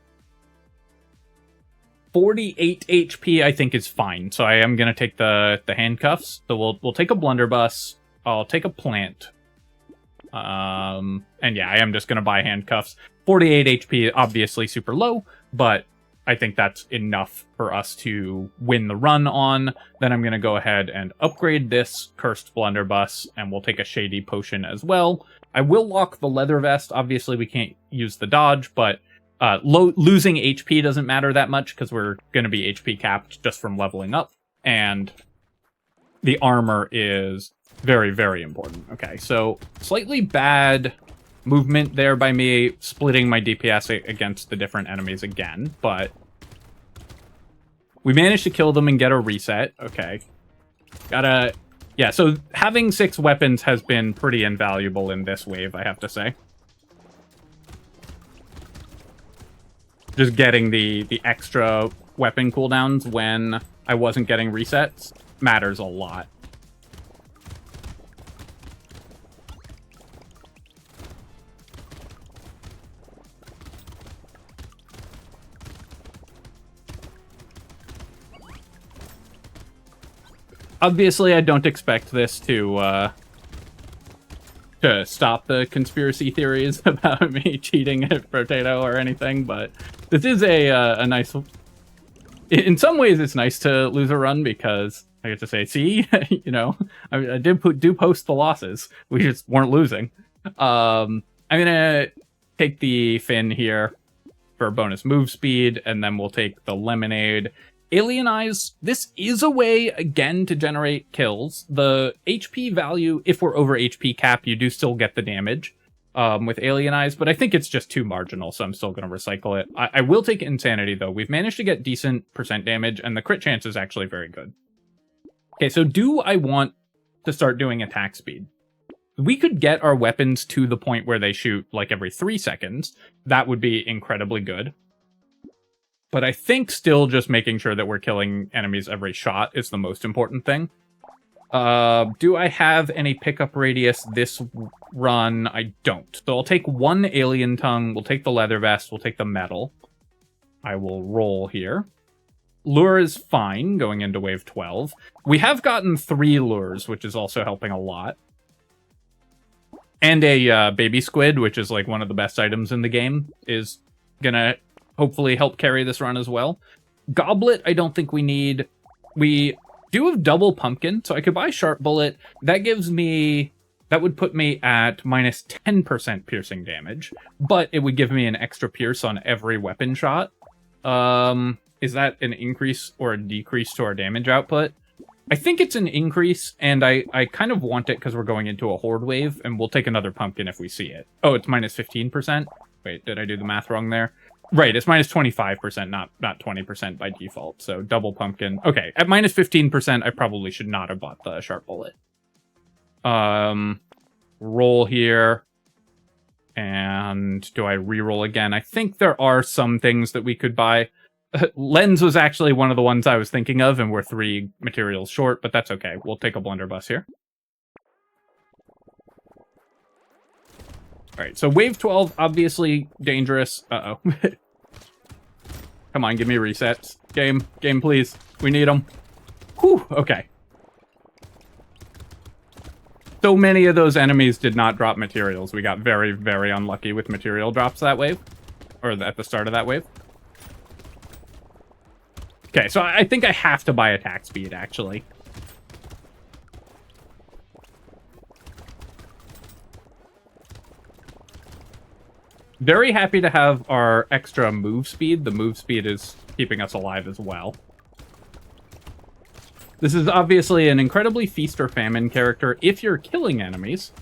48 HP, I think, is fine. So I am going to take the handcuffs. So we'll take a blunderbuss. I'll take a plant. And yeah, I am just going to buy handcuffs. 48 HP, obviously super low, but I think that's enough for us to win the run on. Then I'm going to go ahead and upgrade this cursed blunderbuss, and we'll take a shady potion as well. I will lock the leather vest. Obviously, we can't use the dodge, but losing HP doesn't matter that much because we're going to be HP capped just from leveling up. And the armor is very, very important. Okay, so slightly bad movement there by me, splitting my DPS against the different enemies again, but we managed to kill them and get a reset. Okay. Yeah, so having 6 weapons has been pretty invaluable in this wave, I have to say. Just getting the extra weapon cooldowns when I wasn't getting resets matters a lot. Obviously, I don't expect this to stop the conspiracy theories about me cheating at Brotato or anything, but this is a nice... In some ways, it's nice to lose a run because I get to say, see, you know, I do post the losses. We just weren't losing. I'm going to take the fin here for bonus move speed, and then we'll take the lemonade. Alien Eyes, this is a way, again, to generate kills. The HP value, if we're over HP cap, you do still get the damage with Alien Eyes, but I think it's just too marginal, so I'm still going to recycle it. I will take Insanity, though. We've managed to get decent percent damage, and the crit chance is actually very good. Okay, so do I want to start doing attack speed? We could get our weapons to the point where they shoot like every 3 seconds. That would be incredibly good. But I think still just making sure that we're killing enemies every shot is the most important thing. Do I have any pickup radius this run? I don't. So I'll take 1 alien tongue, we'll take the leather vest, we'll take the metal. I will roll here. Lure is fine going into wave 12. We have gotten 3 lures, which is also helping a lot. And a baby squid, which is like one of the best items in the game, is gonna hopefully help carry this run as well. Goblet, I don't think we need. We do have double pumpkin, so I could buy sharp bullet. That gives me, that would put me at minus 10% piercing damage, but it would give me an extra pierce on every weapon shot. Is that an increase or a decrease to our damage output? I think it's an increase, and I kind of want it because we're going into a horde wave, and we'll take another pumpkin if we see it. Oh, it's minus 15%? Wait, did I do the math wrong there? Right, it's minus 25%, not 20% by default, so double pumpkin. Okay, at minus 15%, I probably should not have bought the sharp bullet. Roll here. And do I reroll again? I think there are some things that we could buy. Lens was actually one of the ones I was thinking of, and we're 3 materials short, but that's okay. We'll take a blunderbuss here. Alright, so wave 12, obviously dangerous. Uh-oh. Come on, give me resets. Game, please. We need them. Whew, okay. So many of those enemies did not drop materials. We got very, very unlucky with material drops that wave. Or at the start of that wave. Okay, so I think I have to buy attack speed, actually. Very happy to have our extra move speed. The move speed is keeping us alive as well. This is obviously an incredibly feast or famine character. If you're killing enemies,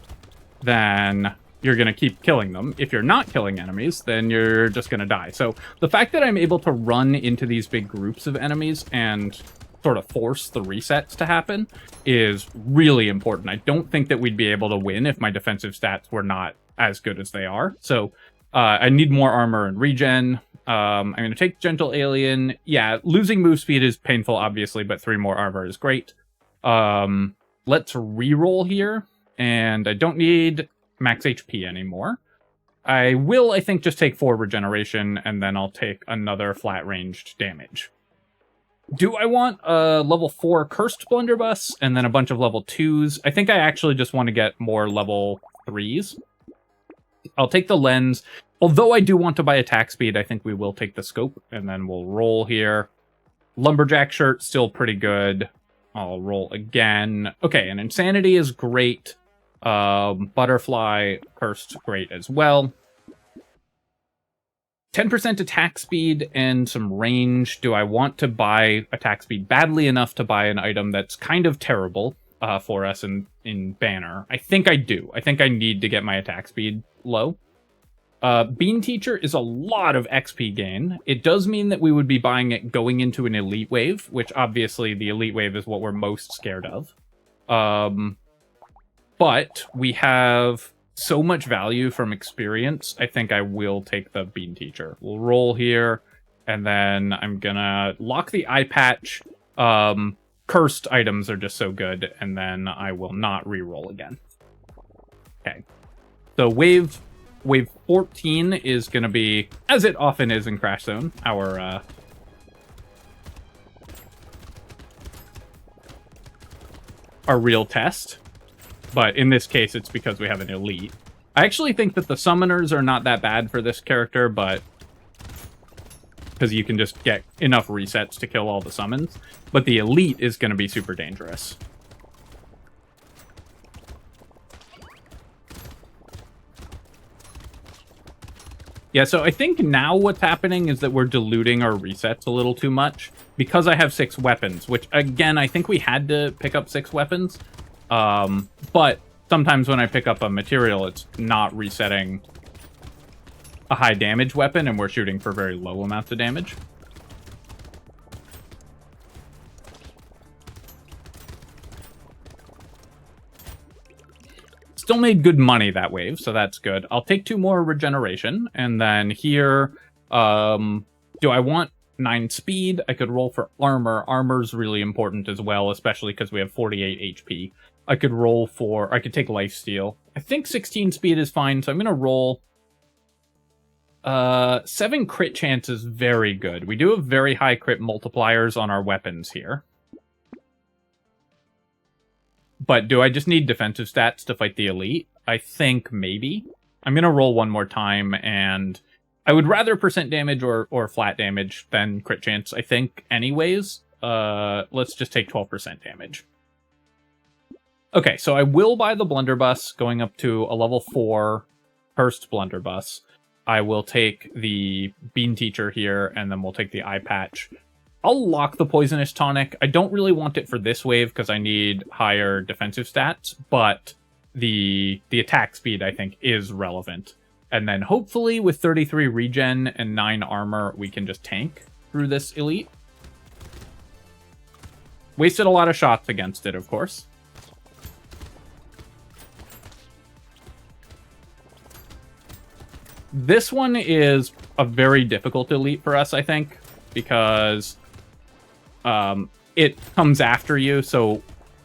then you're going to keep killing them. If you're not killing enemies, then you're just going to die. So the fact that I'm able to run into these big groups of enemies and sort of force the resets to happen is really important. I don't think that we'd be able to win if my defensive stats were not as good as they are. So I need more armor and regen. I'm going to take Gentle Alien. Yeah, losing move speed is painful, obviously, but 3 more armor is great. Let's reroll here. And I don't need max HP anymore. I will, I think, just take 4 regeneration, and then I'll take another flat-ranged damage. Do I want a level 4 Cursed Blunderbuss, and then a bunch of level 2s? I think I actually just want to get more level 3s. I'll take the lens. Although I do want to buy attack speed, I think we will take the scope, and then we'll roll here. Lumberjack shirt, still pretty good. I'll roll again. Okay, and Insanity is great. Butterfly, Cursed, great as well. 10% attack speed and some range. Do I want to buy attack speed badly enough to buy an item that's kind of terrible for us in Banner? I think I do. I think I need to get my attack speed low. Bean Teacher is a lot of XP gain. It does mean that we would be buying it going into an elite wave, which obviously the elite wave is what we're most scared of. But we have so much value from experience, I think I will take the Bean Teacher. We'll roll here, and then I'm gonna lock the eye patch. Cursed items are just so good, and then I will not re-roll again. Okay. So wave 14 is going to be, as it often is in Crash Zone, our real test. But in this case, it's because we have an elite. I actually think that the summoners are not that bad for this character, but because you can just get enough resets to kill all the summons. But the elite is going to be super dangerous. Yeah, so I think now what's happening is that we're diluting our resets a little too much because I have 6 weapons, which, again, I think we had to pick up 6 weapons. But sometimes when I pick up a material, it's not resetting a high damage weapon, and we're shooting for very low amounts of damage. Still made good money that wave, so that's good. I'll take 2 more regeneration, and then here, do I want 9 speed? I could roll for armor. Armor's really important as well, especially because we have 48 HP. I could roll for... I could take lifesteal. I think 16 speed is fine, so I'm going to roll... 7 crit chance is very good. We do have very high crit multipliers on our weapons here. But do I just need defensive stats to fight the elite? I think maybe. I'm going to roll one more time, and I would rather percent damage or flat damage than crit chance, I think, anyways. Let's just take 12% damage. Okay, so I will buy the Blunderbuss, going up to a level 4 cursed Blunderbuss. I will take the Bean Teacher here, and then we'll take the Eye Patch. I'll lock the Poisonous Tonic. I don't really want it for this wave because I need higher defensive stats, but the attack speed, I think, is relevant. And then hopefully with 33 regen and 9 armor, we can just tank through this elite. Wasted a lot of shots against it, of course. This one is a very difficult elite for us, I think, because... it comes after you, so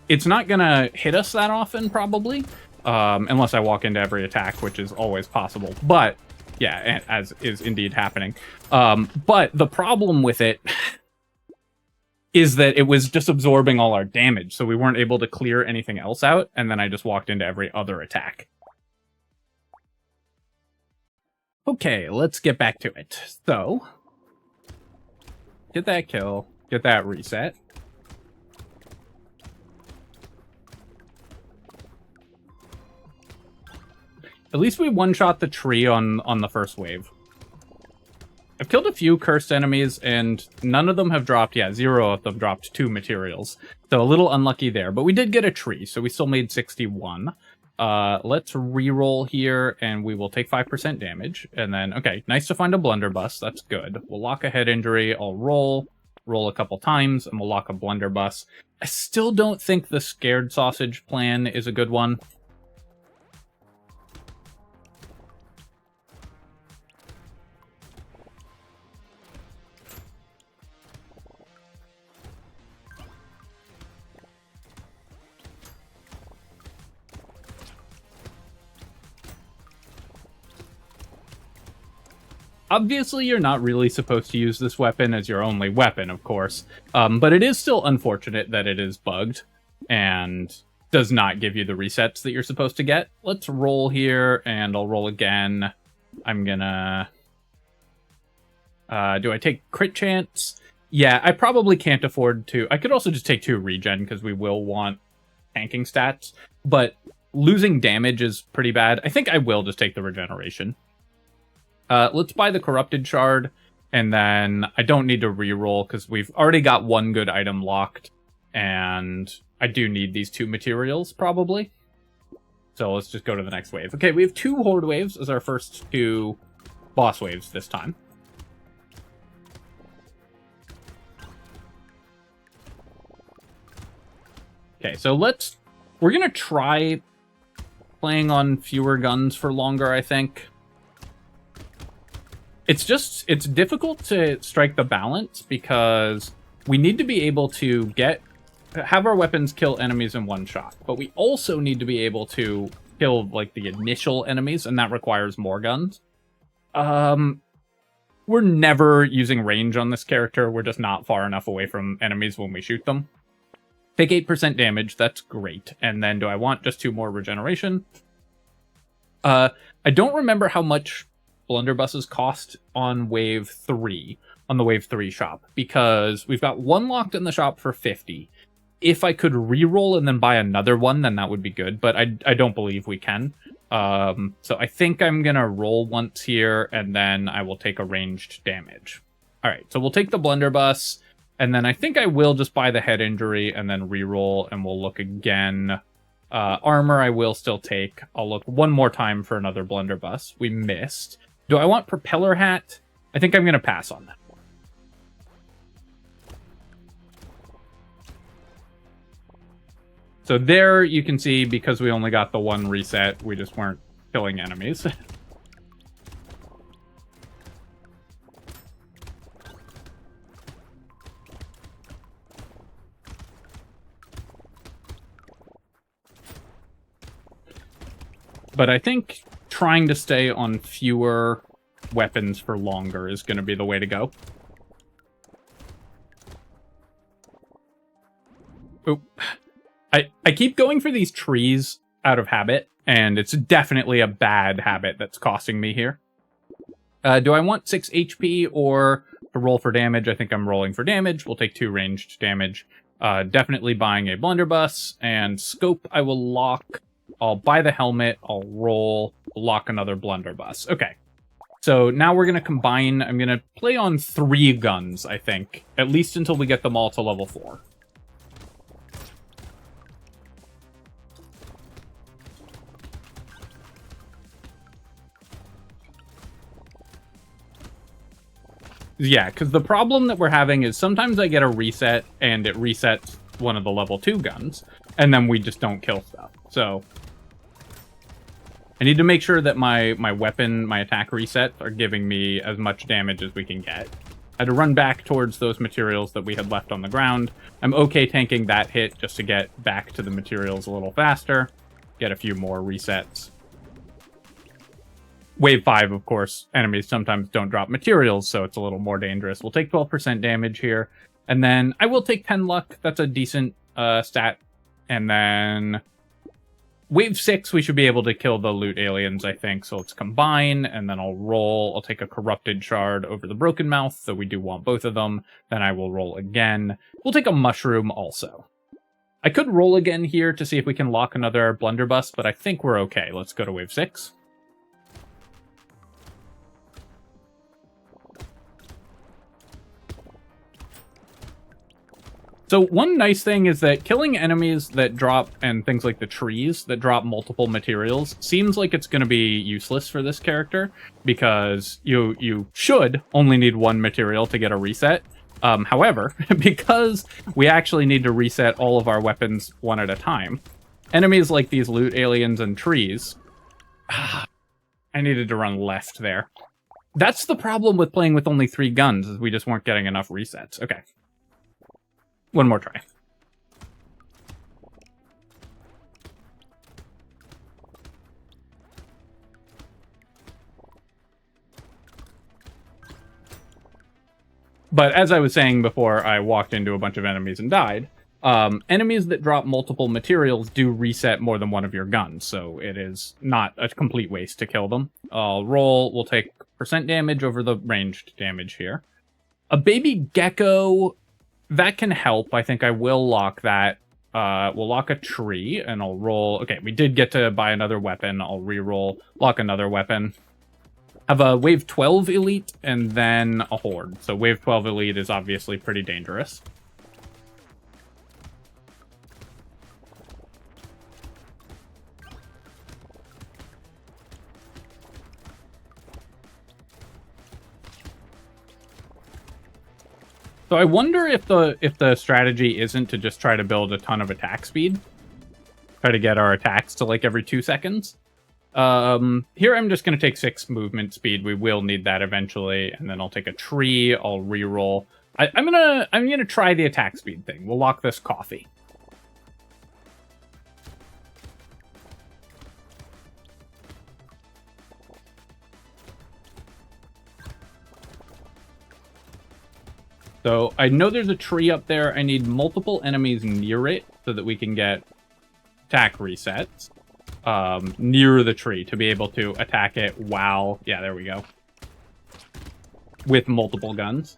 it's not gonna hit us that often, probably, unless I walk into every attack, which is always possible. But, yeah, as is indeed happening. But the problem with it is that it was just absorbing all our damage, so we weren't able to clear anything else out, and then I just walked into every other attack. Okay, let's get back to it. So, get that kill. Get that reset. At least we one-shot the tree on the first wave. I've killed a few cursed enemies, and none of them have dropped... Yeah, 0 of them dropped 2 materials. So a little unlucky there. But we did get a tree, so we still made 61. Let's re-roll here, and we will take 5% damage. And then, okay, nice to find a Blunderbuss. That's good. We'll lock a head injury. I'll roll a couple times, and we'll lock a Blunderbuss. I still don't think the Scared Sausage plan is a good one. Obviously, you're not really supposed to use this weapon as your only weapon, of course. But it is still unfortunate that it is bugged and does not give you the resets that you're supposed to get. Let's roll here, and I'll roll again. I'm gonna... do I take crit chance? Yeah, I probably can't afford to... I could also just take 2 regen, because we will want tanking stats. But losing damage is pretty bad. I think I will just take the regeneration. Let's buy the Corrupted Shard, and then I don't need to reroll because we've already got 1 good item locked, and I do need these 2 materials, probably. So let's just go to the next wave. Okay, we have 2 Horde waves as our first 2 boss waves this time. Okay, so we're gonna try playing on fewer guns for longer, I think. It's difficult to strike the balance because we need to be able to have our weapons kill enemies in one shot, but we also need to be able to kill, like, the initial enemies, and that requires more guns. We're never using range on this character. We're just not far enough away from enemies when we shoot them. Take 8% damage, that's great. And then do I want just 2 more regeneration? I don't remember how much Blunderbusses cost on wave 3, on the wave 3 shop, because we've got 1 locked in the shop for 50. If I could re-roll and then buy another one, then that would be good, but I don't believe we can. So I think I'm going to roll once here, and then I will take a ranged damage. All right, so we'll take the Blunderbuss, and then I think I will just buy the head injury and then reroll, and we'll look again. Armor I will still take. I'll look one more time for another Blunderbuss. We missed. Do I want Propeller Hat? I think I'm going to pass on that one. So there you can see, because we only got the one reset, we just weren't killing enemies. But I think trying to stay on fewer weapons for longer is going to be the way to go. Oop. I keep going for these trees out of habit, and it's definitely a bad habit that's costing me here. Do I want 6 HP or to roll for damage? I think I'm rolling for damage. We'll take 2 ranged damage. Definitely buying a Blunderbuss, and Scope I will lock. I'll buy the helmet, I'll roll, lock another Blunderbuss. Okay, so now we're going to combine. I'm going to play on 3 guns, I think, at least until we get them all to level 4. Yeah, because the problem that we're having is sometimes I get a reset, and it resets one of the level 2 guns, and then we just don't kill stuff. So I need to make sure that my weapon, my attack resets are giving me as much damage as we can get. I had to run back towards those materials that we had left on the ground. I'm okay tanking that hit just to get back to the materials a little faster, get a few more resets. Wave 5, of course, enemies sometimes don't drop materials, so it's a little more dangerous. We'll take 12% damage here, and then I will take 10 luck. That's a decent stat. And then Wave 6, we should be able to kill the loot aliens, I think. So let's combine, and then I'll roll. I'll take a corrupted shard over the broken mouth, so we do want both of them. Then I will roll again. We'll take a mushroom also. I could roll again here to see if we can lock another Blunderbuss, but I think we're okay. Let's go to Wave 6. So one nice thing is that killing enemies that drop, and things like the trees that drop multiple materials, seems like it's going to be useless for this character, because you should only need 1 material to get a reset. However, because we actually need to reset all of our weapons one at a time, enemies like these loot aliens and trees... I needed to run left there. That's the problem with playing with only 3 guns, is we just weren't getting enough resets. Okay. One more try. But as I was saying before I walked into a bunch of enemies and died, enemies that drop multiple materials do reset more than one of your guns, so it is not a complete waste to kill them. I'll roll. We'll take % damage over the ranged damage here. A baby gecko... that can help. I think I will lock that. We'll lock a tree, and I'll roll... Okay, we did get to buy another weapon. I'll re-roll, lock another weapon. Have a Wave 12 Elite, and then a Horde. So Wave 12 Elite is obviously pretty dangerous. So I wonder if the strategy isn't to just try to build a ton of attack speed. Try to get our attacks to like every 2 seconds. Here I'm just going to take 6 movement speed. We will need that eventually. And then I'll take a tree. I'll re-roll. I'm gonna try the attack speed thing. We'll lock this coffee. So I know there's a tree up there. I need multiple enemies near it so that we can get attack resets near the tree to be able to attack it while... Yeah, there we go. With multiple guns.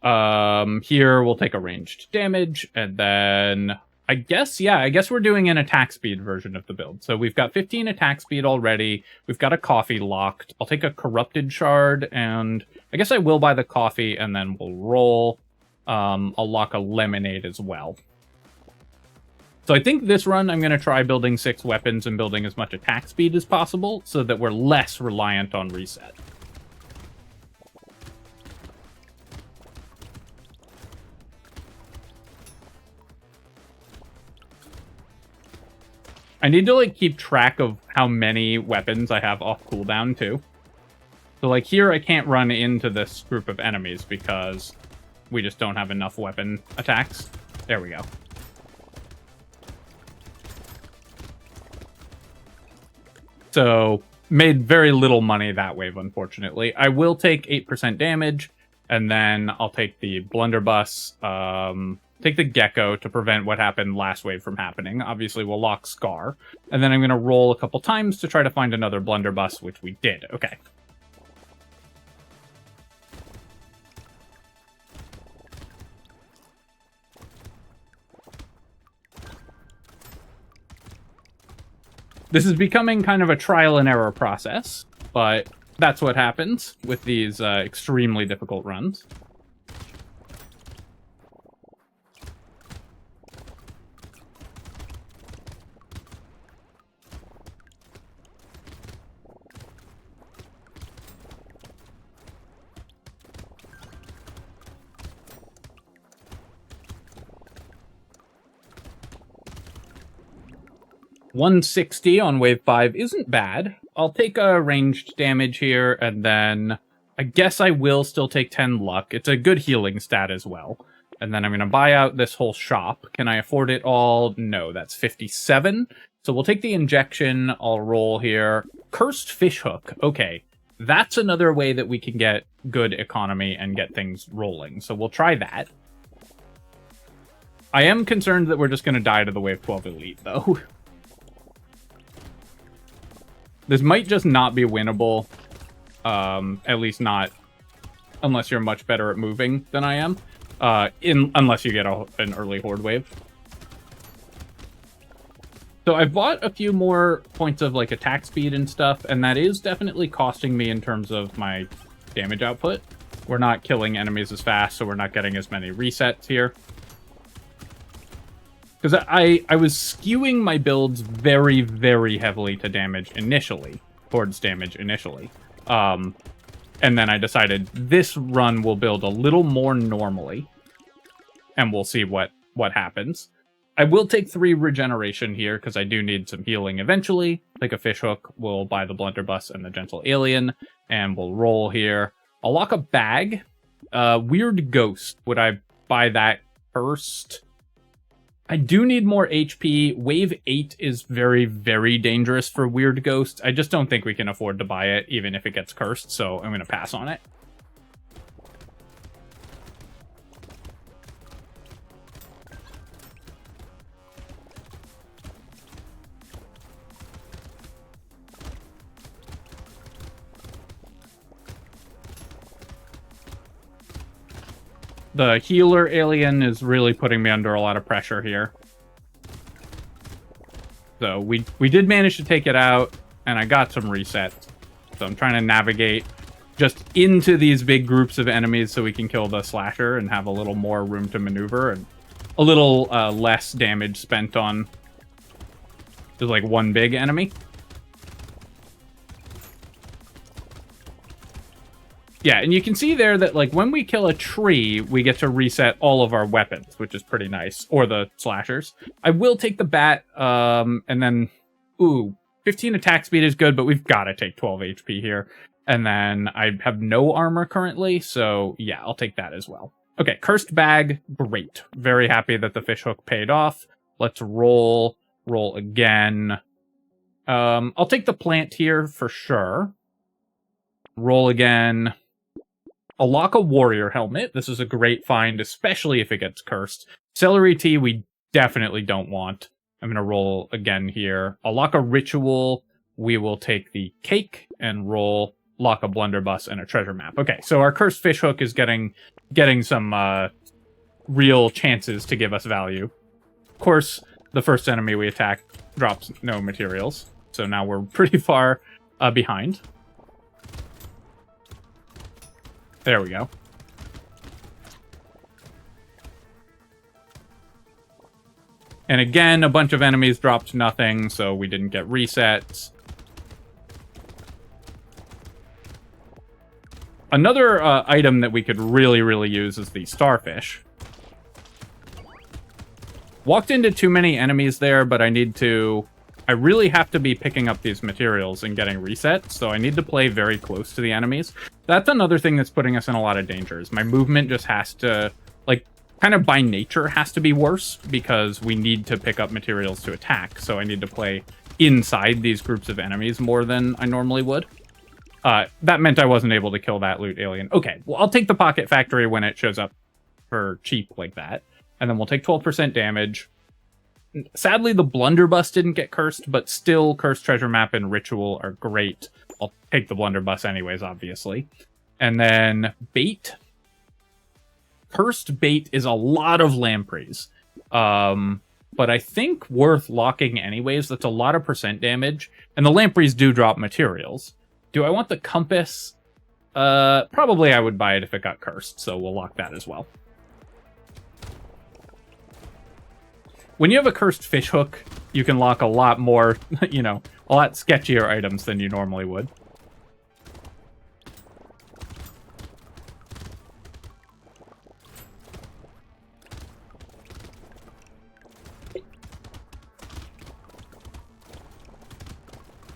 Here we'll take a ranged damage, and then I guess, yeah, I guess we're doing an attack speed version of the build. So we've got 15 attack speed already. We've got a coffee locked. I'll take a corrupted shard, and I guess I will buy the coffee, and then we'll roll. I'll lock a lemonade as well. So I think this run I'm going to try building 6 weapons and building as much attack speed as possible so that we're less reliant on reset. I need to, like, keep track of how many weapons I have off cooldown, too. So, like, here I can't run into this group of enemies because we just don't have enough weapon attacks. There we go. So, made very little money that wave, unfortunately. I will take 8% damage, and then I'll take the Blunderbuss, take the Gecko to prevent what happened last wave from happening. Obviously, we'll lock Scar. And then I'm going to roll a couple times to try to find another Blunderbuss, which we did. Okay. This is becoming kind of a trial and error process, but that's what happens with these extremely difficult runs. $160 on wave 5 isn't bad. I'll take a ranged damage here, and then I guess I will still take 10 luck. It's a good healing stat as well. And then I'm going to buy out this whole shop. Can I afford it all? No, that's 57. So we'll take the injection. I'll roll here. Cursed Fishhook. Okay, that's another way that we can get good economy and get things rolling. So we'll try that. I am concerned that we're just going to die to the wave 12 elite, though. This might just not be winnable, at least not unless you're much better at moving than I am, unless you get an early horde wave. So I've bought a few more points of like attack speed and stuff, and that is definitely costing me in terms of my damage output. We're not killing enemies as fast, so we're not getting as many resets here. Because I was skewing my builds very, very heavily to damage initially. Towards damage initially. And then I decided this run will build a little more normally. And we'll see what happens. I will take 3 regeneration here, because I do need some healing eventually. Take a Fishhook, we'll buy the Blunderbuss and the Gentle Alien. And we'll roll here. I'll lock a bag. Weird Ghost. Would I buy that first? I do need more HP. Wave 8 is very, very dangerous for Weird Ghost. I just don't think we can afford to buy it, even if it gets cursed, so I'm going to pass on it. The healer alien is really putting me under a lot of pressure here. So we did manage to take it out, and I got some resets. So I'm trying to navigate just into these big groups of enemies so we can kill the slasher and have a little more room to maneuver and a little less damage spent on just like one big enemy. Yeah, and you can see there that, like, when we kill a tree, we get to reset all of our weapons, which is pretty nice. Or the slashers. I will take the bat, and then... Ooh, 15 attack speed is good, but we've got to take 12 HP here. And then I have no armor currently, so yeah, I'll take that as well. Okay, Cursed Bag, great. Very happy that the Fishhook paid off. Let's roll again. I'll take the plant here for sure. Roll again. I'll lock a warrior helmet. This is a great find, especially if it gets cursed. Celery tea we definitely don't want. I'm going to roll again here. I'll lock a ritual. We will take the cake and lock a blunderbuss and a treasure map. Okay, so our cursed fishhook is getting some real chances to give us value. Of course, the first enemy we attack drops no materials, so now we're pretty far behind. There we go. And again, a bunch of enemies dropped nothing, so we didn't get resets. Another item that we could really use is the Starfish. Walked into too many enemies there, but I really have to be picking up these materials and getting resets, so I need to play very close to the enemies. That's another thing that's putting us in a lot of dangers. My movement just has to, like, kind of by nature has to be worse, because we need to pick up materials to attack, so I need to play inside these groups of enemies more than I normally would. That meant I wasn't able to kill that loot alien. Okay, well, I'll take the Pocket Factory when it shows up for cheap like that. And then we'll take 12% damage. Sadly, the Blunderbuss didn't get cursed, but still, Cursed Treasure Map and Ritual are great. I'll take the Blunderbuss anyways, obviously. And then Bait. Cursed Bait is a lot of lampreys. But I think worth locking anyways. That's a lot of percent damage. And the lampreys do drop materials. Do I want the compass? Probably I would buy it if it got cursed, so we'll lock that as well. When you have a cursed fishhook, you can lock a lot more, you know, a lot sketchier items than you normally would.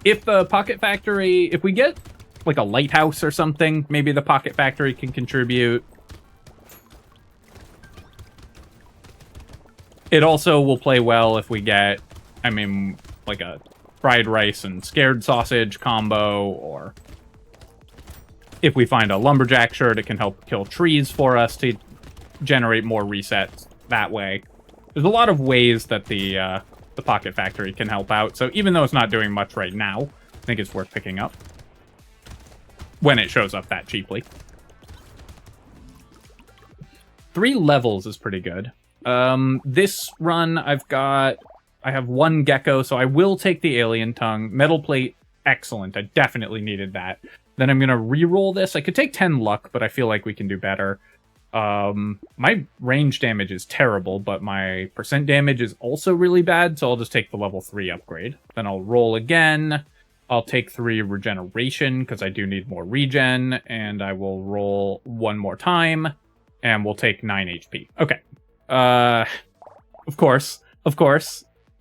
If the Pocket Factory, if we get like a lighthouse or something, maybe the Pocket Factory can contribute. It also will play well if we get, I mean, like a fried rice and scared sausage combo, or if we find a lumberjack shirt, it can help kill trees for us to generate more resets that way. There's a lot of ways that the Pocket Factory can help out, so even though it's not doing much right now, I think it's worth picking up when it shows up that cheaply. 3 levels is pretty good. This run, I have 1 gecko, so I will take the alien tongue. Metal plate, excellent. I definitely needed that. Then I'm going to re-roll this. I could take 10 luck, but I feel like we can do better. My range damage is terrible, but my percent damage is also really bad, so I'll just take the level 3 upgrade. Then I'll roll again. I'll take 3 regeneration, because I do need more regen, and I will roll 1 more time, and we'll take 9 HP. Okay. Of course.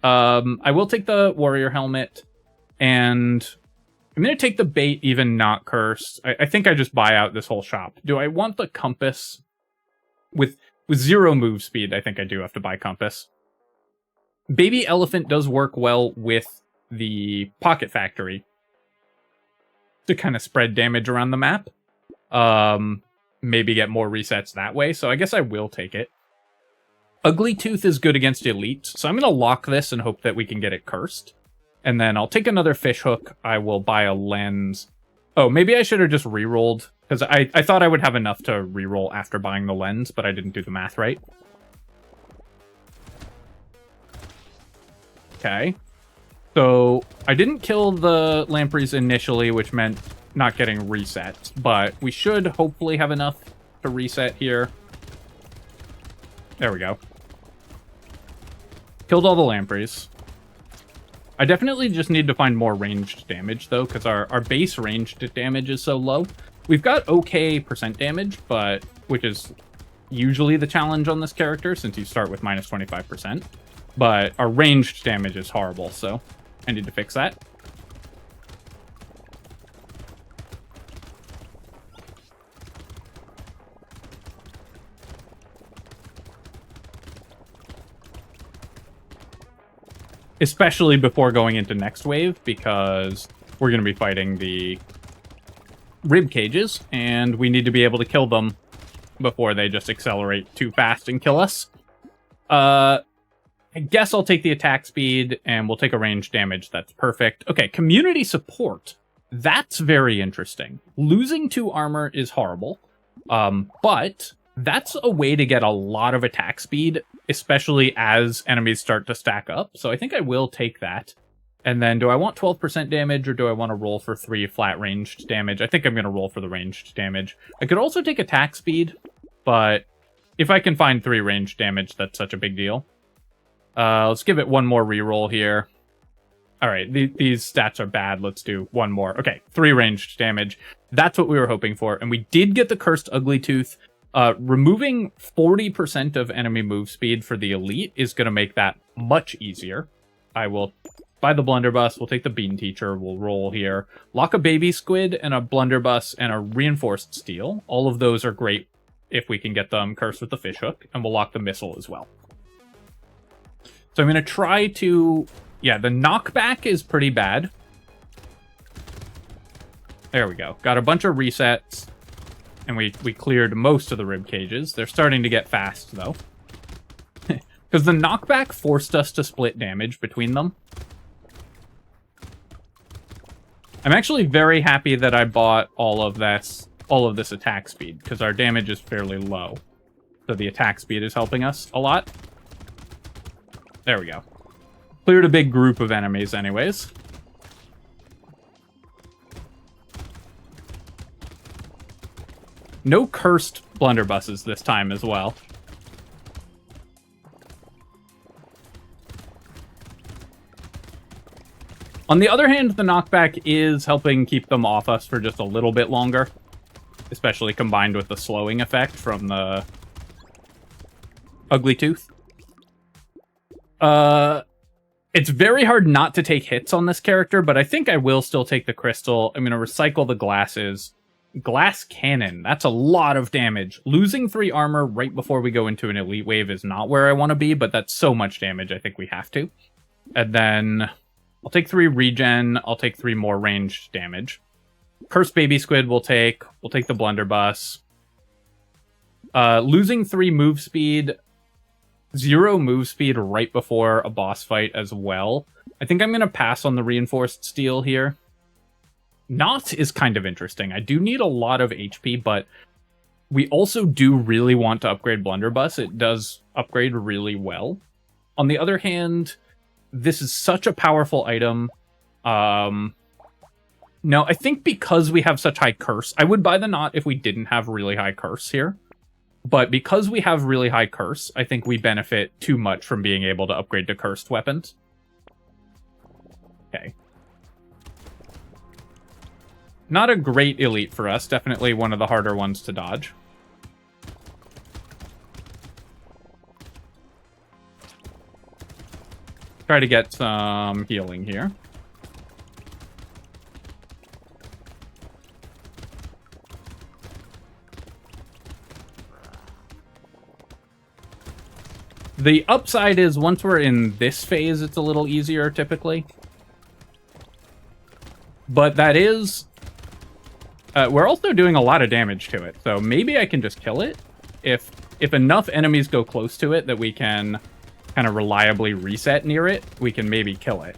I will take the warrior helmet, and I'm going to take the bait even not cursed. I think I just buy out this whole shop. Do I want the compass? With 0 move speed, I think I do have to buy compass. Baby elephant does work well with the Pocket Factory to kind of spread damage around the map. Maybe get more resets that way, so I guess I will take it. Ugly Tooth is good against elites, so I'm going to lock this and hope that we can get it cursed. And then I'll take another fish hook. I will buy a lens. Oh, maybe I should have just rerolled, because I thought I would have enough to reroll after buying the lens, but I didn't do the math right. Okay. So I didn't kill the lampreys initially, which meant not getting reset, but we should hopefully have enough to reset here. There we go. Killed all the lampreys. I definitely just need to find more ranged damage, though, because our base ranged damage is so low. We've got okay percent damage, but which is usually the challenge on this character, since you start with minus 25%. But our ranged damage is horrible, so I need to fix that. Especially before going into next wave, because we're going to be fighting the rib cages, and we need to be able to kill them before they just accelerate too fast and kill us. I guess I'll take the attack speed, and we'll take a range damage. That's perfect. Okay, community support. That's very interesting. Losing 2 armor is horrible, but that's a way to get a lot of attack speed especially as enemies start to stack up. So I think I will take that. And then do I want 12% damage or do I want to roll for 3 flat ranged damage? I think I'm going to roll for the ranged damage. I could also take attack speed, but if I can find 3 ranged damage, that's such a big deal. Let's give it one more reroll here. All right, these stats are bad. Let's do one more. Okay, 3 ranged damage. That's what we were hoping for. And we did get the Cursed Ugly Tooth. Removing 40% of enemy move speed for the elite is going to make that much easier. I will buy the Blunderbuss. We'll take the Bean Teacher. We'll roll here. Lock a Baby Squid and a Blunderbuss and a Reinforced Steel. All of those are great if we can get them cursed with the Fishhook. And we'll lock the Missile as well. So I'm going to try to... Yeah, the knockback is pretty bad. There we go. Got a bunch of resets. And we cleared most of the rib cages. They're starting to get fast, though. Because the knockback forced us to split damage between them. I'm actually very happy that I bought all of this attack speed, because our damage is fairly low. So the attack speed is helping us a lot. There we go. Cleared a big group of enemies anyways. No cursed blunderbusses this time as well. On the other hand, the knockback is helping keep them off us for just a little bit longer. Especially combined with the slowing effect from the Ugly Tooth. It's very hard not to take hits on this character, but I think I will still take the crystal. I'm going to recycle the glasses. Glass Cannon. That's a lot of damage. Losing 3 armor right before we go into an elite wave is not where I want to be, but that's so much damage, I think we have to. And then I'll take 3 regen. I'll take 3 more ranged damage. Cursed Baby Squid we'll take. We'll take the Blunderbuss. Losing 3 move speed. 0 move speed right before a boss fight as well. I think I'm going to pass on the Reinforced Steel here. Not is kind of interesting. I do need a lot of HP, but we also do really want to upgrade Blunderbuss. It does upgrade really well. On the other hand, this is such a powerful item. No, I think because we have such high curse, I would buy the Knot if we didn't have really high curse here. But because we have really high curse, I think we benefit too much from being able to upgrade to cursed weapons. Okay. Not a great elite for us. Definitely one of the harder ones to dodge. Try to get some healing here. The upside is once we're in this phase, it's a little easier typically. But that is... we're also doing a lot of damage to it, so maybe I can just kill it. If enough enemies go close to it that we can kind of reliably reset near it, we can maybe kill it.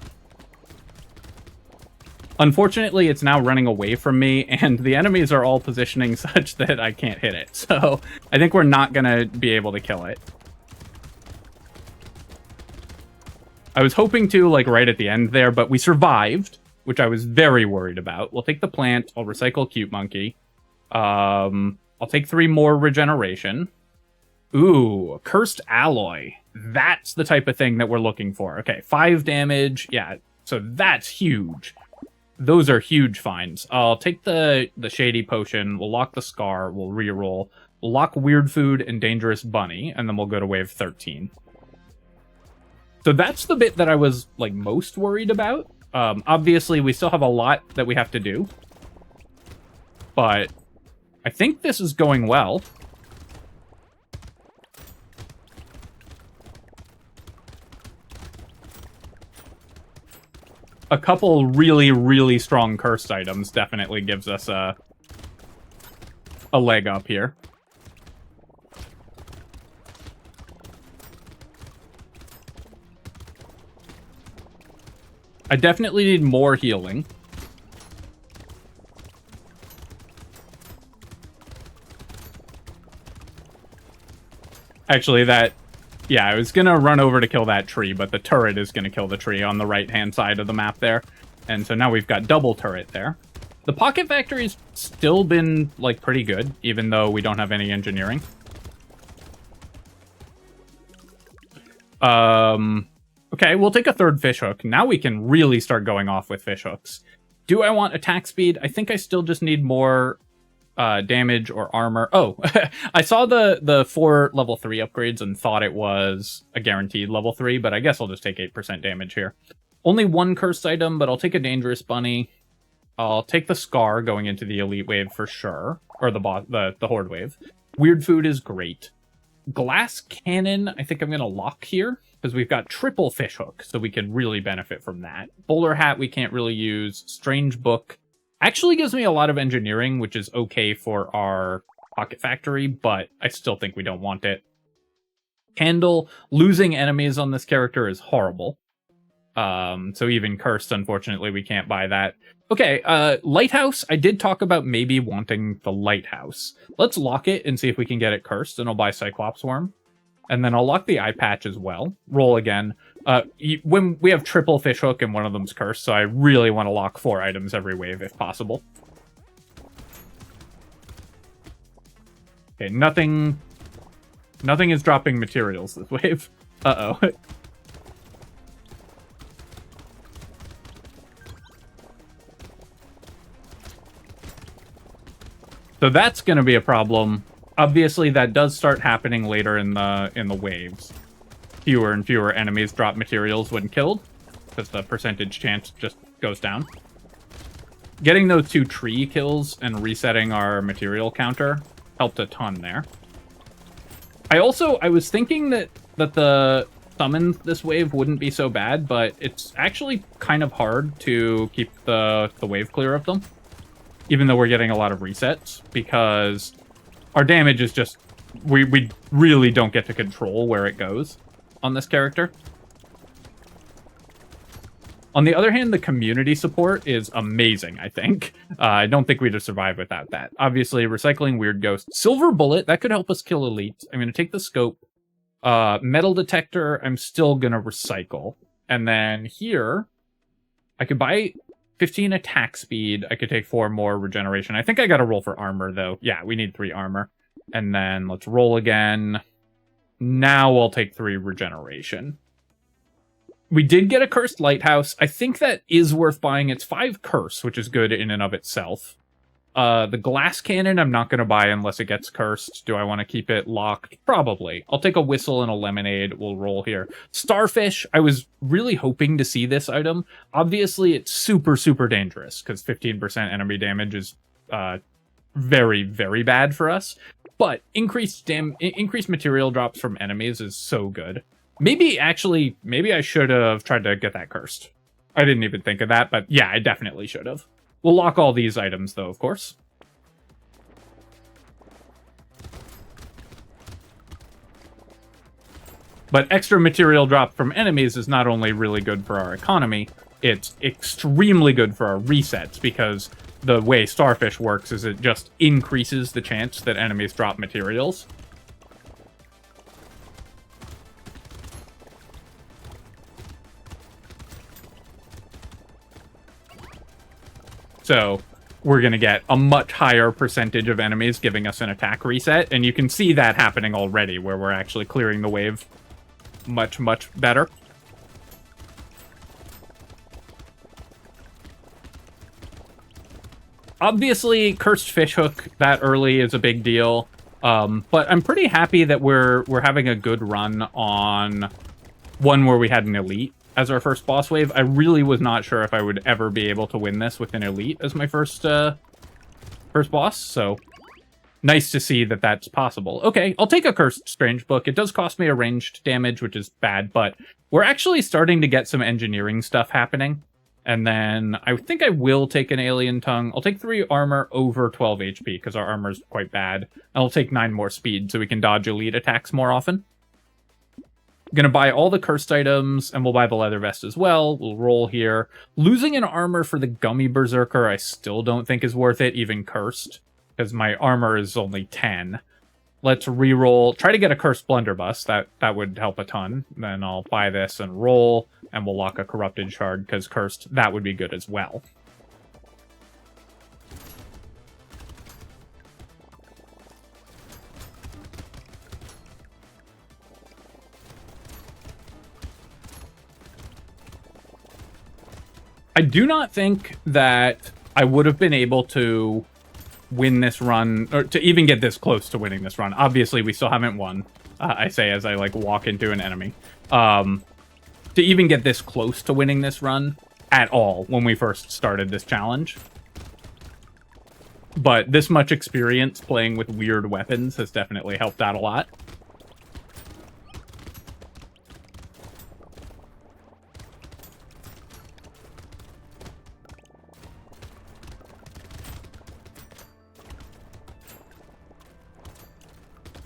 Unfortunately, it's now running away from me, and the enemies are all positioning such that I can't hit it. So I think we're not going to be able to kill it. I was hoping to, like, right at the end there, but we survived, which I was very worried about. We'll take the plant. I'll recycle Cute Monkey. I'll take 3 more regeneration. Ooh, Cursed Alloy. That's the type of thing that we're looking for. Okay, 5 damage. Yeah, so that's huge. Those are huge finds. I'll take the Shady Potion. We'll lock the Scar. We'll reroll. We'll lock Weird Food and Dangerous Bunny, and then we'll go to wave 13. So that's the bit that I was, like, most worried about. Obviously, we still have a lot that we have to do. But I think this is going well. A couple really, really strong cursed items definitely gives us a leg up here. I definitely need more healing. Actually, that Yeah, I was gonna run over to kill that tree, but the turret is gonna kill the tree on the right-hand side of the map there. And so now we've got double turret there. The Pocket Factory's still been, like, pretty good, even though we don't have any engineering. Okay, we'll take a third fishhook. Now we can really start going off with fishhooks. Do I want attack speed? I think I still just need more damage or armor. Oh, I saw the 4 level 3 upgrades and thought it was a guaranteed level 3, but I guess I'll just take 8% damage here. Only one cursed item, but I'll take a dangerous bunny. I'll take the scar going into the elite wave for sure, or the horde wave. Weird food is great. Glass cannon, I think I'm gonna lock here because we've got triple fishhook, so we can really benefit from that. Bowler hat we can't really use. Strange book actually gives me a lot of engineering, which is okay for our Pocket Factory, but I still think we don't want it. Candle, losing enemies on this character is horrible. So even cursed, unfortunately, we can't buy that. Okay, lighthouse, I did talk about maybe wanting the lighthouse. Let's lock it and see if we can get it cursed, and I'll buy Cyclops Worm. And then I'll lock the eye patch as well. Roll again. When we have triple fishhook and one of them's cursed, so I really want to lock 4 items every wave if possible. Okay, nothing is dropping materials this wave. Uh-oh. So that's going to be a problem. Obviously, that does start happening later in the waves. Fewer and fewer enemies drop materials when killed, because the percentage chance just goes down. Getting those 2 tree kills and resetting our material counter helped a ton there. I was thinking that the summons this wave wouldn't be so bad, but it's actually kind of hard to keep the wave clear of them, even though we're getting a lot of resets, because our damage is just... We really don't get to control where it goes on this character. On the other hand, the community support is amazing, I think. I don't think we'd have survived without that. Obviously, recycling Weird Ghost. Silver Bullet, that could help us kill elites. I'm going to take the scope. Metal Detector, I'm still going to recycle. And then here, I could buy 15 attack speed. I could take 4 more regeneration. I think I got to roll for armor, though. Yeah, we need 3 armor. And then let's roll again. Now I'll take 3 regeneration. We did get a cursed lighthouse. I think that is worth buying. It's 5 curse, which is good in and of itself. The glass cannon I'm not going to buy unless it gets cursed. Do I want to keep it locked? Probably. I'll take a whistle and a lemonade. We'll roll here. Starfish, I was really hoping to see this item. Obviously, it's super, super dangerous because 15% enemy damage is very, very bad for us. But increased material drops from enemies is so good. Maybe I should have tried to get that cursed. I didn't even think of that, but yeah, I definitely should have. We'll lock all these items, though, of course. But extra material drop from enemies is not only really good for our economy, it's extremely good for our resets, because the way Starfish works is it just increases the chance that enemies drop materials. So we're going to get a much higher percentage of enemies giving us an attack reset. And you can see that happening already, where we're actually clearing the wave much, much better. Obviously, cursed fishhook that early is a big deal. But I'm pretty happy that we're having a good run on one where we had an elite as our first boss wave. I really was not sure if I would ever be able to win this with an elite as my first boss, so nice to see that that's possible. Okay, I'll take a cursed strange book. It does cost me a ranged damage, which is bad, but we're actually starting to get some engineering stuff happening. And then I think I will take an alien tongue. I'll take 3 armor over 12 HP because our armor is quite bad. I'll take 9 more speed so we can dodge elite attacks more often. Gonna buy all the cursed items, and we'll buy the leather vest as well. We'll roll here. Losing an armor for the gummy berserker I still don't think is worth it, even cursed, because my armor is only 10. Let's reroll. Try to get a Cursed Blunderbuss. That would help a ton. Then I'll buy this and roll, and we'll lock a Corrupted Shard, because Cursed, that would be good as well. I do not think that I would have been able to win this run, or to even get this close to winning this run. Obviously, we still haven't won, I say as I, like, walk into an enemy. To even get this close to winning this run at all when we first started this challenge. But this much experience playing with weird weapons has definitely helped out a lot.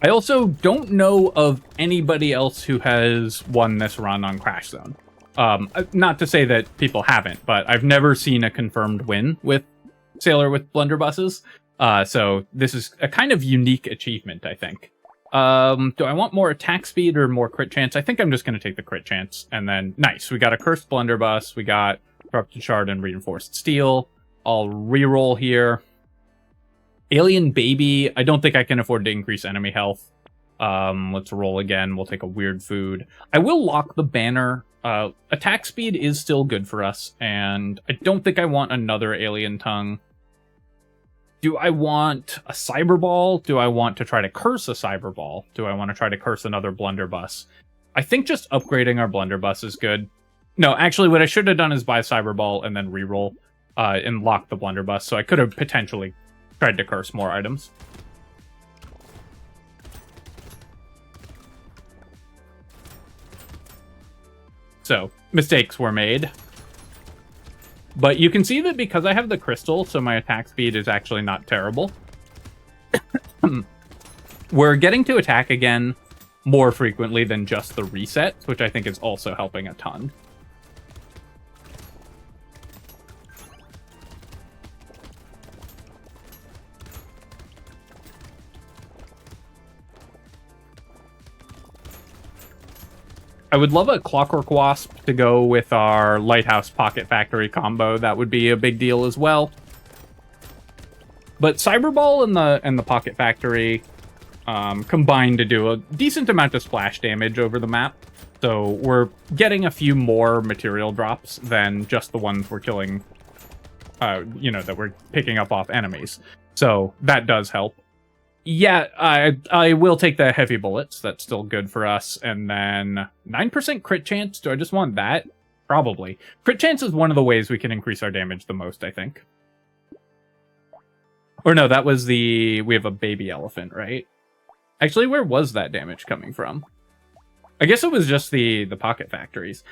I also don't know of anybody else who has won this run on Crash Zone. Not to say that people haven't, but I've never seen a confirmed win with Sailor with blunderbusses. So this is a kind of unique achievement, I think. Do I want more attack speed or more crit chance? I think I'm just going to take the crit chance. And then, nice, we got a Cursed Blunderbuss, we got Corrupted Shard and Reinforced Steel. I'll reroll here. Alien Baby, I don't think I can afford to increase enemy health. Let's roll again. We'll take a weird food. I will lock the banner. Attack speed is still good for us, and I don't think I want another Alien Tongue. Do I want a Cyberball? Do I want to try to curse a Cyberball? Do I want to try to curse another Blunderbuss? I think just upgrading our Blunderbuss is good. No, actually, what I should have done is buy Cyberball and then reroll and lock the Blunderbuss, so I could have potentially tried to curse more items. So, mistakes were made. But you can see that because I have the crystal, so my attack speed is actually not terrible. We're getting to attack again more frequently than just the resets, which I think is also helping a ton. I would love a Clockwork Wasp to go with our Lighthouse Pocket Factory combo. That would be a big deal as well. But Cyberball and the Pocket Factory combine to do a decent amount of splash damage over the map. So we're getting a few more material drops than just the ones we're killing, you know, that we're picking up off enemies. So that does help. Yeah, I will take the heavy bullets. That's still good for us. And then 9% crit chance. Do I just want that? Probably. Crit chance is one of the ways we can increase our damage the most, I think. Or no, that was we have a baby elephant, right? Actually, where was that damage coming from? I guess it was just the pocket factories.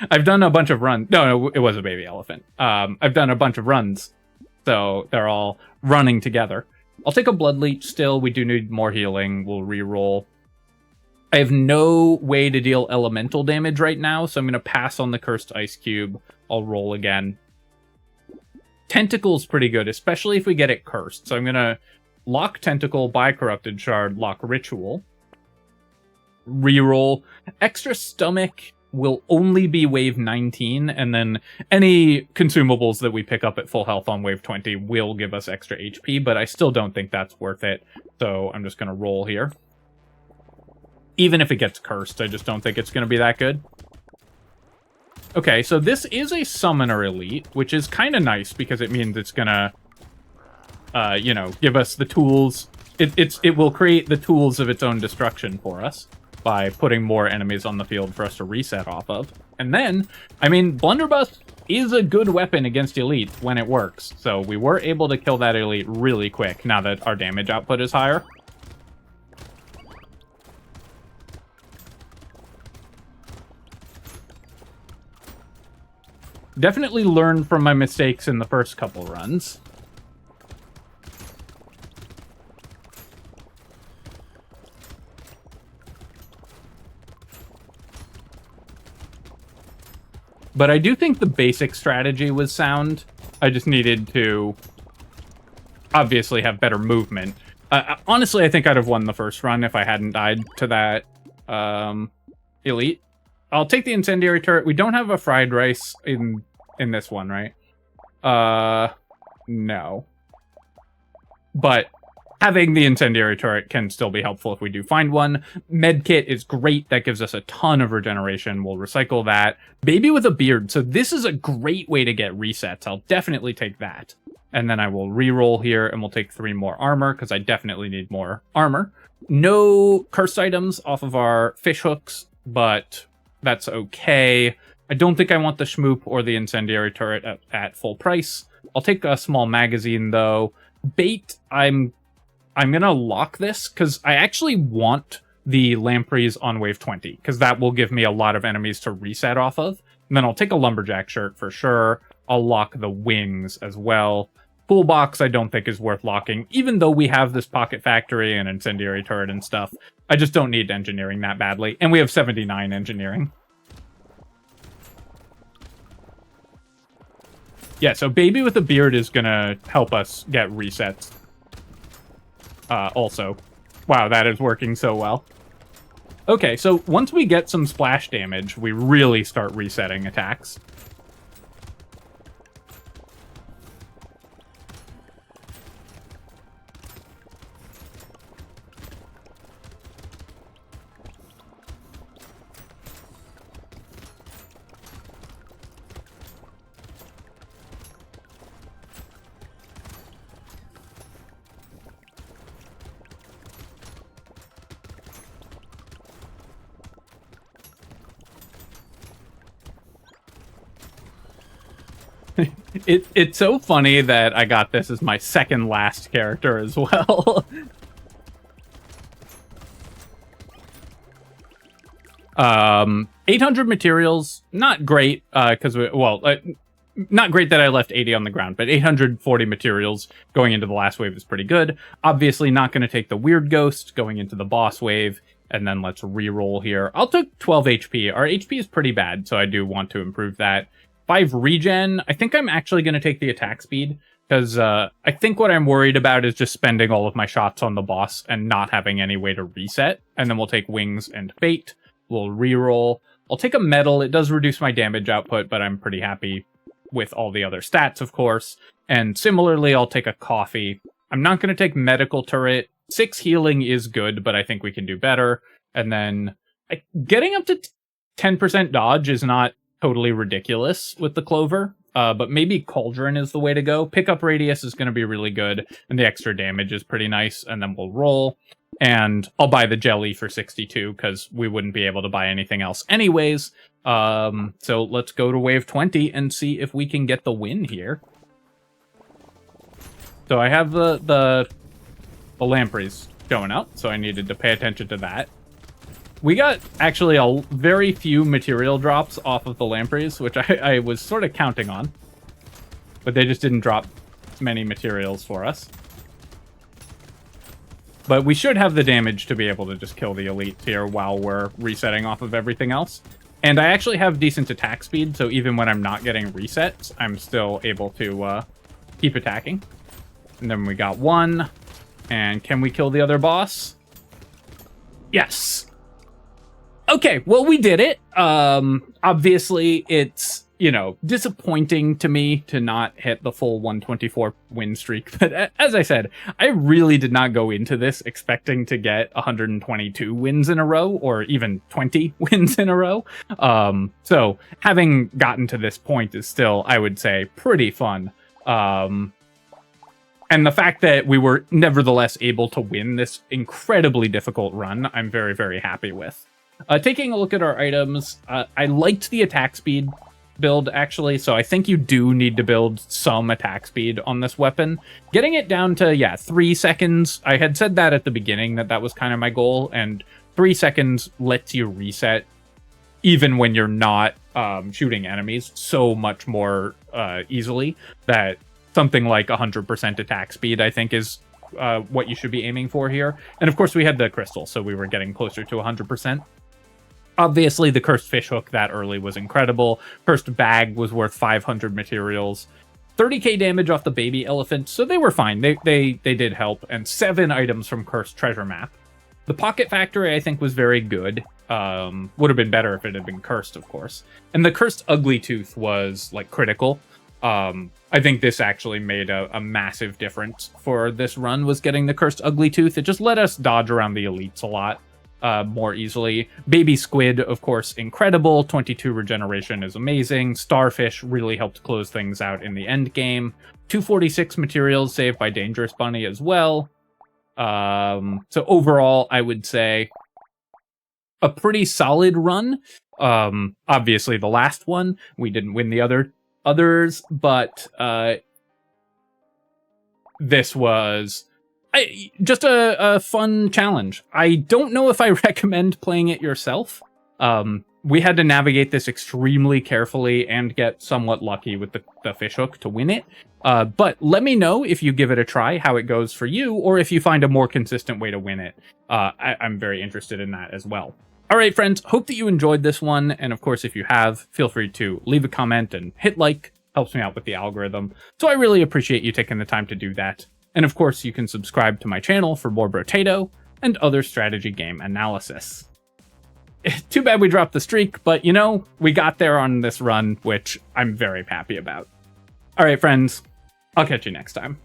I've done a bunch of runs. No, it was a baby elephant. I've done a bunch of runs. So they're all running together. I'll take a Blood Leech still. We do need more healing. We'll reroll. I have no way to deal elemental damage right now, so I'm going to pass on the Cursed Ice Cube. I'll roll again. Tentacle's pretty good, especially if we get it cursed. So I'm going to lock Tentacle, buy Corrupted Shard, lock Ritual. Reroll. Extra Stomach will only be wave 19, and then any consumables that we pick up at full health on wave 20 will give us extra HP, but I still don't think that's worth it, so I'm just going to roll here. Even if it gets cursed, I just don't think it's going to be that good. Okay, so this is a Summoner Elite, which is kind of nice, because it means it's going to, you know, give us the tools. It will create the tools of its own destruction for us by putting more enemies on the field for us to reset off of. And then, I mean, Blunderbuss is a good weapon against Elite when it works. So we were able to kill that Elite really quick now that our damage output is higher. Definitely learned from my mistakes in the first couple runs. But I do think the basic strategy was sound. I just needed to obviously have better movement. Honestly, I think I'd have won the first run if I hadn't died to that elite. I'll take the incendiary turret. We don't have a fried rice in this one, right? No. But having the incendiary turret can still be helpful if we do find one. Medkit is great. That gives us a ton of regeneration. We'll recycle that. Baby with a beard. So this is a great way to get resets. I'll definitely take that. And then I will re-roll here, and we'll take 3 more armor, because I definitely need more armor. No cursed items off of our fish hooks, but that's okay. I don't think I want the schmoop or the incendiary turret at full price. I'll take a small magazine, though. Bait, I'm gonna lock this, because I actually want the lampreys on wave 20, because that will give me a lot of enemies to reset off of. And then I'll take a lumberjack shirt for sure. I'll lock the wings as well. Pool box I don't think is worth locking, even though we have this pocket factory and incendiary turret and stuff. I just don't need engineering that badly, and we have 79 engineering. Yeah, so Baby with a Beard is gonna help us get resets. Also. Wow, that is working so well. Okay, so once we get some splash damage, we really start resetting attacks. It's so funny that I got this as my second last character as well. 800 materials, not great, because not great that I left 80 on the ground, but 840 materials going into the last wave is pretty good. Obviously not going to take the weird ghost going into the boss wave, and then let's re-roll here. I'll take 12 HP. Our HP is pretty bad, so I do want to improve that. 5 regen. I think I'm actually going to take the attack speed, because I think what I'm worried about is just spending all of my shots on the boss and not having any way to reset. And then we'll take wings and fate. We'll reroll. I'll take a metal. It does reduce my damage output, but I'm pretty happy with all the other stats, of course. And similarly, I'll take a coffee. I'm not going to take medical turret. 6 healing is good, but I think we can do better. And then getting up to 10% dodge is not totally ridiculous with the clover, but maybe cauldron is the way to go. Pickup radius is going to be really good, and the extra damage is pretty nice. And then we'll roll, and I'll buy the jelly for 62 because we wouldn't be able to buy anything else anyways. So let's go to wave 20 and see if we can get the win here. So I have the lampreys showing up, so I needed to pay attention to that. We got actually a very few material drops off of the lampreys, which I was sort of counting on. But they just didn't drop many materials for us. But we should have the damage to be able to just kill the elites here while we're resetting off of everything else. And I actually have decent attack speed, so even when I'm not getting resets, I'm still able to keep attacking. And then we got 1. And can we kill the other boss? Yes! Okay, well, we did it. Obviously, it's, disappointing to me to not hit the full 124 win streak. But as I said, I really did not go into this expecting to get 122 wins in a row, or even 20 wins in a row. So having gotten to this point is still, I would say, pretty fun. And the fact that we were nevertheless able to win this incredibly difficult run, I'm very, very happy with. Taking a look at our items, I liked the attack speed build, actually, so I think you do need to build some attack speed on this weapon. Getting it down to, 3 seconds, I had said that at the beginning, that was kind of my goal, and 3 seconds lets you reset, even when you're not shooting enemies, so much more easily, that something like 100% attack speed, I think, is what you should be aiming for here. And of course, we had the crystal, so we were getting closer to 100%. Obviously, the cursed fish hook that early was incredible. Cursed bag was worth 500 materials. 30k damage off the baby elephant, so they were fine. They did help, and 7 items from Cursed Treasure Map. The Pocket Factory, I think, was very good. Would have been better if it had been cursed, of course. And the Cursed Ugly Tooth was, like, critical. I think this actually made a massive difference for this run, was getting the Cursed Ugly Tooth. It just let us dodge around the elites a lot more easily. Baby Squid, of course, incredible. 22 regeneration is amazing. Starfish really helped close things out in the end game. 246 materials saved by Dangerous Bunny as well. So overall, I would say a pretty solid run. Obviously, the last one, we didn't win the others, but this was just a fun challenge. I don't know if I recommend playing it yourself. We had to navigate this extremely carefully and get somewhat lucky with the fishhook to win it. But let me know if you give it a try, how it goes for you, or if you find a more consistent way to win it. I'm very interested in that as well. All right, friends, hope that you enjoyed this one. And of course, if you have, feel free to leave a comment and hit like. Helps me out with the algorithm. So I really appreciate you taking the time to do that. And of course, you can subscribe to my channel for more Brotato and other strategy game analysis. Too bad we dropped the streak, but you know, we got there on this run, which I'm very happy about. All right, friends, I'll catch you next time.